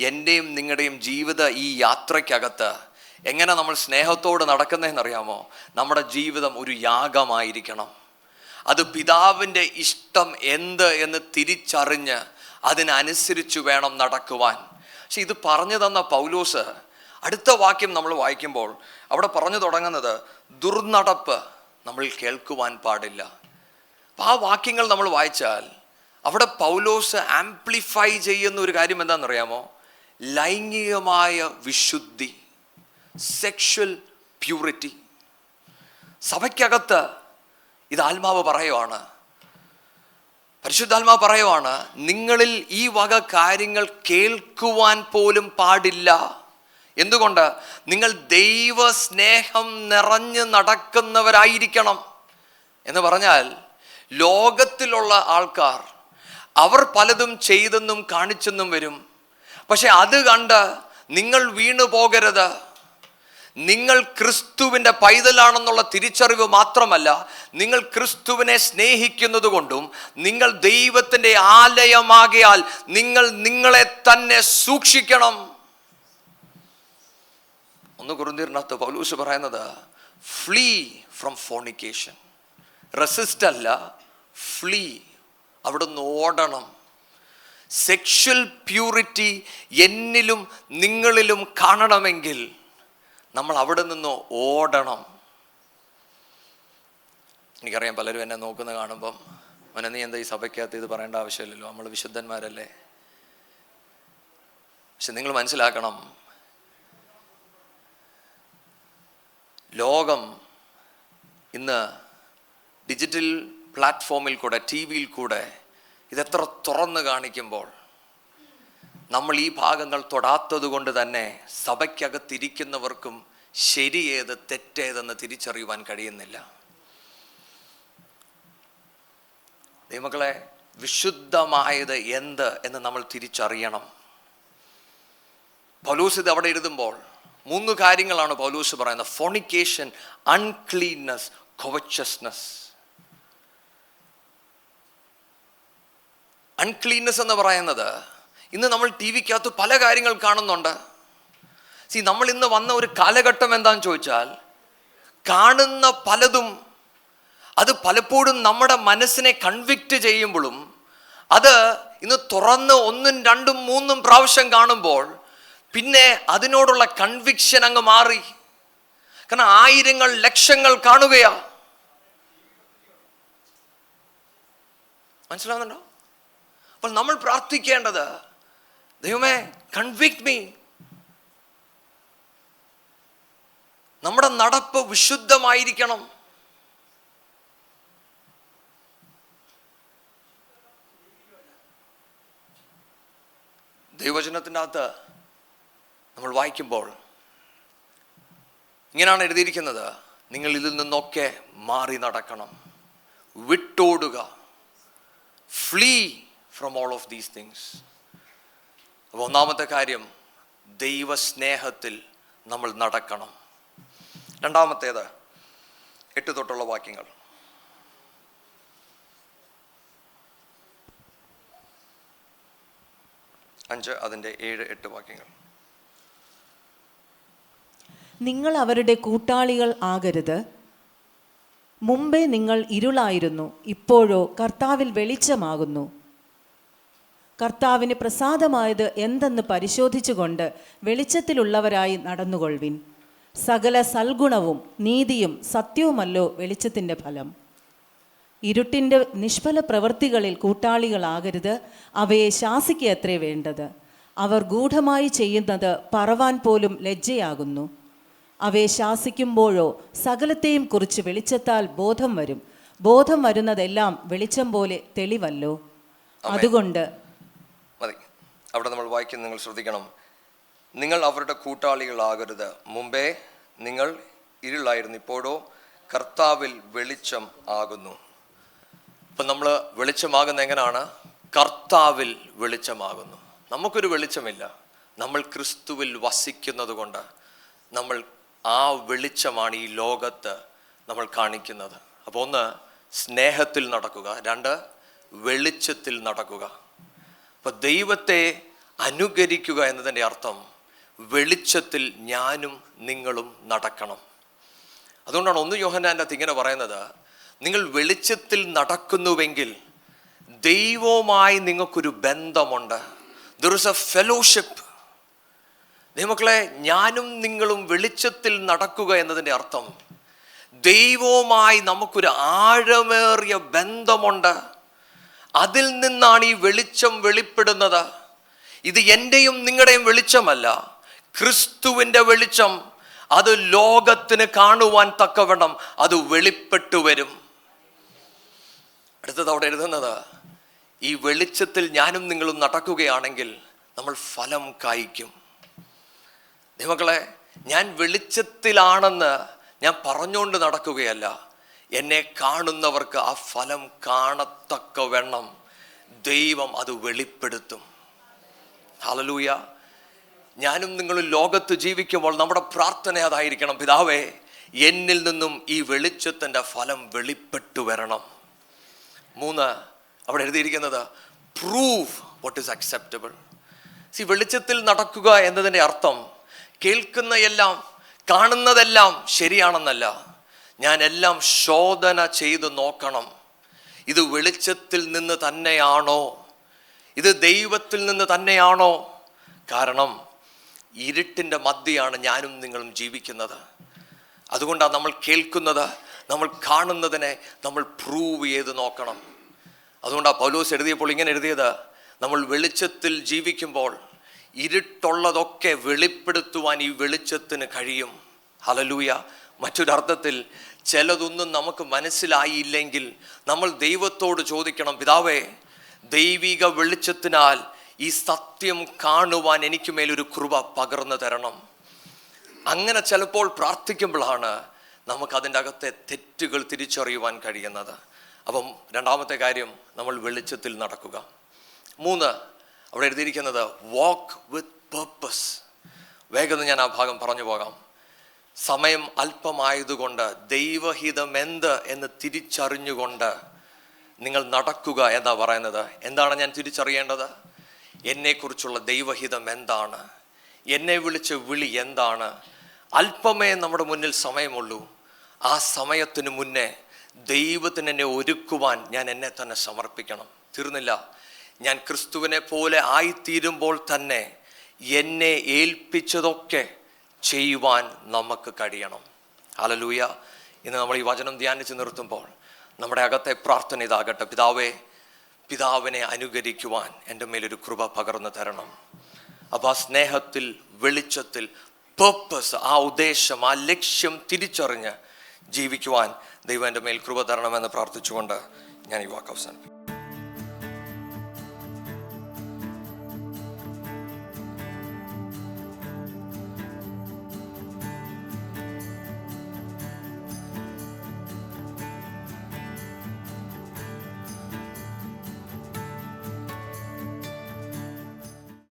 എൻ്റെയും നിങ്ങളുടെയും ജീവിത ഈ യാത്രയ്ക്കകത്ത് എങ്ങനെ നമ്മൾ സ്നേഹത്തോട് നടക്കുന്നതെന്നറിയാമോ? നമ്മുടെ ജീവിതം ഒരു യാഗമായിരിക്കണം. അത് പിതാവിൻ്റെ ഇഷ്ടം എന്ത് എന്ന് തിരിച്ചറിഞ്ഞ് അതിനനുസരിച്ച് വേണം നടക്കുവാൻ. പക്ഷെ ഇത് പറഞ്ഞു തന്ന പൗലോസ് അടുത്ത വാക്യം നമ്മൾ വായിക്കുമ്പോൾ അവിടെ പറഞ്ഞു തുടങ്ങുന്നത് ദുർനടപ്പ് നമ്മൾ കേൾക്കുവാൻ പാടില്ല. അപ്പം ആ വാക്യങ്ങൾ നമ്മൾ വായിച്ചാൽ അവിടെ പൗലോസ് ആംപ്ലിഫൈ ചെയ്യുന്ന ഒരു കാര്യം എന്താണെന്നറിയാമോ? ലൈംഗികമായ വിശുദ്ധി, സെക്ഷൽ പ്യൂരിറ്റി. സഭയ്ക്കകത്ത് ഇത് ആത്മാവ് പറയുവാണ്, പരിശുദ്ധാത്മാവ് പറയുവാണ്, നിങ്ങളിൽ ഈ വക കാര്യങ്ങൾ കേൾക്കുവാൻ പോലും പാടില്ല. എന്തുകൊണ്ട്? നിങ്ങൾ ദൈവസ്നേഹം നിറഞ്ഞ് നടക്കുന്നവരായിരിക്കണം. എന്ന് പറഞ്ഞാൽ ലോകത്തിലുള്ള ആൾക്കാർ അവർ പലതും ചെയ്തെന്നും കാണിച്ചെന്നും വരും. പക്ഷെ അത് കണ്ട് നിങ്ങൾ വീണു പോകരുത്. നിങ്ങൾ ക്രിസ്തുവിൻ്റെ പൈതലാണെന്നുള്ള തിരിച്ചറിവ് മാത്രമല്ല, നിങ്ങൾ ക്രിസ്തുവിനെ സ്നേഹിക്കുന്നത് കൊണ്ടും നിങ്ങൾ ദൈവത്തിൻ്റെ ആലയമാകിയാൽ നിങ്ങൾ നിങ്ങളെ തന്നെ സൂക്ഷിക്കണം. 1 കൊരിന്ത്യരിനകത്ത് പൗലോസ് പറയുന്നത് ഫ്ലീ ഫ്രം ഫോർണിക്കേഷൻ. റെസിസ്റ്റ് അല്ല, ഫ്ലീ. അവിടുന്ന് ഓടണം. സെക്ഷൽ പ്യൂരിറ്റി എന്നിലും നിങ്ങളിലും കാണണമെങ്കിൽ നമ്മൾ അവിടെ നിന്ന് ഓടണം. എനിക്കറിയാം പലരും എന്നെ നോക്കുന്ന കാണുമ്പം, മോനെ നീ എന്താ ഈ സഭയ്ക്കകത്ത് ഇത് പറയേണ്ട ആവശ്യമില്ലല്ലോ, നമ്മൾ വിശുദ്ധന്മാരല്ലേ. പക്ഷെ നിങ്ങൾ മനസ്സിലാക്കണം, ലോകം ഇന്ന് ഡിജിറ്റൽ പ്ലാറ്റ്ഫോമിൽ കൂടെ, ടി വിയിൽ കൂടെ ഇതെത്ര തുറന്ന് കാണിക്കുമ്പോൾ നമ്മൾ ഈ ഭാഗങ്ങൾ തൊടാത്തത് കൊണ്ട് തന്നെ സഭയ്ക്കകത്തിരിക്കുന്നവർക്കും ശരിയേത് തെറ്റേതെന്ന് തിരിച്ചറിയുവാൻ കഴിയുന്നില്ല. ദൈവമക്കളെ, വിശുദ്ധമായത് എന്ത് എന്ന് നമ്മൾ തിരിച്ചറിയണം. പൗലോസ് ഇത് അവിടെ എഴുതുമ്പോൾ 3 കാര്യങ്ങളാണ് പൗലോസ് പറയുന്നത്. Fornication, uncleanness, കോവച്ചസ്നെസ്. അൺക്ലീൻനെസ് എന്ന് പറയുന്നത്, ഇന്ന് നമ്മൾ ടി വിക്കകത്ത് പല കാര്യങ്ങൾ കാണുന്നുണ്ട്. നമ്മൾ ഇന്ന് വന്ന ഒരു കാലഘട്ടം എന്താണെന്ന് ചോദിച്ചാൽ, കാണുന്ന പലതും അത് പലപ്പോഴും നമ്മുടെ മനസ്സിനെ കൺവിക്റ്റ് ചെയ്യുമ്പോഴും അത് ഇന്ന് തുറന്ന് 1, 2, 3 പ്രാവശ്യം കാണുമ്പോൾ പിന്നെ അതിനോടുള്ള കൺവിക്ഷൻ അങ്ങ് മാറി. കാരണം ആയിരങ്ങൾ ലക്ഷങ്ങൾ കാണുകയാ. മനസ്സിലാവുന്നുണ്ടോ? അപ്പോൾ നമ്മൾ പ്രാർത്ഥിക്കേണ്ടത്, ദൈവമേ കൺവിക്ട് മീ. നമ്മുടെ നടപ്പ് വിശുദ്ധമായിരിക്കണം. ദൈവവചനത്തിൻ്റെ അകത്ത് നമ്മൾ വായിക്കുമ്പോൾ ഇങ്ങനെയാണ് എഴുതിയിരിക്കുന്നത്, നിങ്ങൾ ഇതിൽ നിന്നൊക്കെ മാറി നടക്കണം, വിട്ടോടുക. Flee from all of these things. അപ്പോൾ ഒന്നാമത്തെ കാര്യം, ദൈവസ്നേഹത്തിൽ നമ്മൾ നടക്കണം. രണ്ടാമത്തേത് 8 തൊട്ടുള്ള വാക്യങ്ങൾ. 5 അതിൻ്റെ 7, 8 വാക്യങ്ങൾ. നിങ്ങൾ അവരുടെ കൂട്ടാളികൾ ആകരുത്. മുമ്പേ നിങ്ങൾ ഇരുളായിരുന്നു, ഇപ്പോഴോ കർത്താവിൽ വെളിച്ചമാകുന്നു. കർത്താവിന് പ്രസാദമായത് എന്തെന്ന് പരിശോധിച്ചുകൊണ്ട് വെളിച്ചത്തിലുള്ളവരായി നടന്നുകൊള്ളുവിൻ. സകല സൽഗുണവും നീതിയും സത്യവുമല്ലോ വെളിച്ചത്തിൻ്റെ ഫലം. ഇരുട്ടിൻ്റെ നിഷ്ഫല പ്രവൃത്തികളിൽ കൂട്ടാളികളാകരുത്, അവയെ ശാസിക്കയത്രേ വേണ്ടത്. അവർ ഗൂഢമായി ചെയ്യുന്നത് പറവാൻ പോലും ലജ്ജയാകുന്നു. അവയെ ശാസിക്കുമ്പോഴോ സകലത്തെയും കുറിച്ച് വെളിച്ചത്താൽ ബോധം വരും. ബോധം വരുന്നതെല്ലാം വെളിച്ചം പോലെ തെളിവല്ലോ. അതുകൊണ്ട് മതി. അവിടെ നമ്മൾ വായിക്കുന്നത് നിങ്ങൾ ശ്രദ്ധിക്കണം. നിങ്ങൾ അവരുടെ കൂട്ടാളികളാകരുത്. മുമ്പേ നിങ്ങൾ ഇരുളായിരുന്നു, ഇപ്പോഴോ കർത്താവിൽ വെളിച്ചം ആകുന്നു. ഇപ്പം നമ്മൾ വെളിച്ചമാകുന്ന എങ്ങനെയാണ്? കർത്താവിൽ വെളിച്ചമാകുന്നു. നമുക്കൊരു വെളിച്ചമില്ല, നമ്മൾ ക്രിസ്തുവിൽ വസിക്കുന്നത് കൊണ്ട് നമ്മൾ ആ വെളിച്ചമാണ് ഈ ലോകത്ത് നമ്മൾ കാണിക്കുന്നത്. അപ്പോൾ 1 സ്നേഹത്തിൽ നടക്കുക, 2 വെളിച്ചത്തിൽ നടക്കുക. അപ്പോൾ ദൈവത്തെ അനുകരിക്കുക എന്നതിൻ്റെ അർത്ഥം വെളിച്ചത്തിൽ ഞാനും നിങ്ങളും നടക്കണം. അതുകൊണ്ടാണ് 1 യോഹന്നാൻ്റെ അകത്ത് ഇങ്ങനെ പറയുന്നത്, നിങ്ങൾ വെളിച്ചത്തിൽ നടക്കുന്നുവെങ്കിൽ ദൈവവുമായി നിങ്ങൾക്കൊരു ബന്ധമുണ്ട്. There is a fellowship. ദൈവമക്കളെ, ഞാനും നിങ്ങളും വെളിച്ചത്തിൽ നടക്കുക എന്നതിൻ്റെ അർത്ഥം ദൈവവുമായി നമുക്കൊരു ആഴമേറിയ ബന്ധമുണ്ട്. അതിൽ നിന്നാണ് ഈ വെളിച്ചം വെളിപ്പെടുന്നത്. ഇത് എൻ്റെയും നിങ്ങളുടെയും വെളിച്ചമല്ല, ക്രിസ്തുവിൻ്റെ വെളിച്ചം. അത് ലോകത്തിന് കാണുവാൻ തക്കവണ്ണം അത് വെളിപ്പെട്ടു വരും. അടുത്തത് അവിടെ എഴുതുന്നത്, ഈ വെളിച്ചത്തിൽ ഞാനും നിങ്ങളും നടക്കുകയാണെങ്കിൽ നമ്മൾ ഫലം കായ്ക്കും. ദൈവമക്കളെ, ഞാൻ വെളിച്ചത്തിലാണെന്ന് ഞാൻ പറഞ്ഞുകൊണ്ട് നടക്കുകയല്ല. എന്നെ കാണുന്നവർക്ക് ആ ഫലം കാണത്തക്കവണ്ണം ദൈവം അത് വെളിപ്പെടുത്തും. ഹല്ലേലൂയ. ഞാനും നിങ്ങളും ലോകത്ത് ജീവിക്കുമ്പോൾ നമ്മുടെ പ്രാർത്ഥന അതായിരിക്കണം, പിതാവേ, എന്നിൽ നിന്നും ഈ വെളിച്ചത്തിൻ്റെ ഫലം വെളിപ്പെട്ടു വരണം. 3, അവിടെ എഴുതിയിരിക്കുന്നത് പ്രൂവ് വാട്ട് ഈസ് അക്സെപ്റ്റബിൾ. വെളിച്ചത്തിൽ നടക്കുക എന്നതിൻ്റെ അർത്ഥം കേൾക്കുന്ന എല്ലാം കാണുന്നതെല്ലാം ശരിയാണെന്നല്ല. ഞാൻ എല്ലാം ശോധന ചെയ്ത് നോക്കണം. ഇത് വെളിച്ചത്തിൽ നിന്ന് തന്നെയാണോ, ഇത് ദൈവത്തിൽ നിന്ന് തന്നെയാണോ? കാരണം ഇരുട്ടിൻ്റെ മധ്യയാണ് ഞാനും നിങ്ങളും ജീവിക്കുന്നത്. അതുകൊണ്ടാണ് നമ്മൾ കേൾക്കുന്നത്, നമ്മൾ കാണുന്നതിനെ നമ്മൾ പ്രൂവ് ചെയ്ത് നോക്കണം. അതുകൊണ്ടാണ് പൗലോസ് എഴുതിയപ്പോൾ ഇങ്ങനെ എഴുതിയത്, നമ്മൾ വെളിച്ചത്തിൽ ജീവിക്കുമ്പോൾ ഇരുട്ടുള്ളതൊക്കെ വെളിപ്പെടുത്തുവാൻ ഈ വെളിച്ചത്തിന് കഴിയും. ഹല്ലേലൂയ. മറ്റൊരർത്ഥത്തിൽ ചിലതൊന്നും നമുക്ക് മനസ്സിലായില്ലെങ്കിൽ നമ്മൾ ദൈവത്തോട് ചോദിക്കണം, പിതാവേ, ദൈവിക വെളിച്ചത്തിനാൽ ഈ സത്യം കാണുവാൻ എനിക്ക് മേലൊരു കൃപ പകർന്നു തരണം. അങ്ങനെ ചിലപ്പോൾ പ്രാർത്ഥിക്കുമ്പോഴാണ് നമുക്കതിൻ്റെ അകത്തെ തെറ്റുകൾ തിരിച്ചറിയുവാൻ കഴിയുന്നത്. അപ്പം രണ്ടാമത്തെ കാര്യം, നമ്മൾ വെളിച്ചത്തിൽ നടക്കുക. 3, അവിടെ എഴുതിയിരിക്കുന്നത് വാക്ക് വിത്ത് പർപ്പസ്. വേഗം ഞാൻ ആ ഭാഗം പറഞ്ഞു പോകാം. സമയം അല്പമായതുകൊണ്ട് ദൈവഹിതം എന്ത് എന്ന് തിരിച്ചറിഞ്ഞുകൊണ്ട് നിങ്ങൾ നടക്കുക എന്നാ പറയുന്നത്. എന്താണ് ഞാൻ തിരിച്ചറിയേണ്ടത്? എന്നെക്കുറിച്ചുള്ള ദൈവഹിതം എന്താണ്? എന്നെ വിളിച്ച വിളി എന്താണ്? അല്പമേ നമ്മുടെ മുന്നിൽ സമയമുള്ളൂ. ആ സമയത്തിന് മുന്നേ ദൈവത്തിന് എന്നെ ഒരുക്കുവാൻ ഞാൻ എന്നെ തന്നെ സമർപ്പിക്കണം. തീർന്നില്ല, ഞാൻ ക്രിസ്തുവിനെ പോലെ ആയിത്തീരുമ്പോൾ തന്നെ എന്നെ ഏൽപ്പിച്ചതൊക്കെ ചെയ്യുവാൻ നമുക്ക് കഴിയണം. ഹല്ലേലൂയ. ഇന്ന് നമ്മൾ ഈ വചനം ധ്യാനിച്ച് നിർത്തുമ്പോൾ നമ്മുടെ അകത്തെ പ്രാർത്ഥന ഇതാകട്ടെ, പിതാവേ, പിതാവിനെ അനുകരിക്കുവാൻ എൻ്റെ മേലൊരു കൃപ പകർന്നു തരണം. അപ്പോൾ ആ സ്നേഹത്തിൽ, വെളിച്ചത്തിൽ, പർപ്പസ്, ആ ഉദ്ദേശം, ആ ലക്ഷ്യം തിരിച്ചറിഞ്ഞ് ജീവിക്കുവാൻ ദൈവം എൻ്റെ മേൽ കൃപ തരണമെന്ന് പ്രാർത്ഥിച്ചുകൊണ്ട് ഞാൻ ഈ വാക്ക് അവസാനിപ്പിക്കും.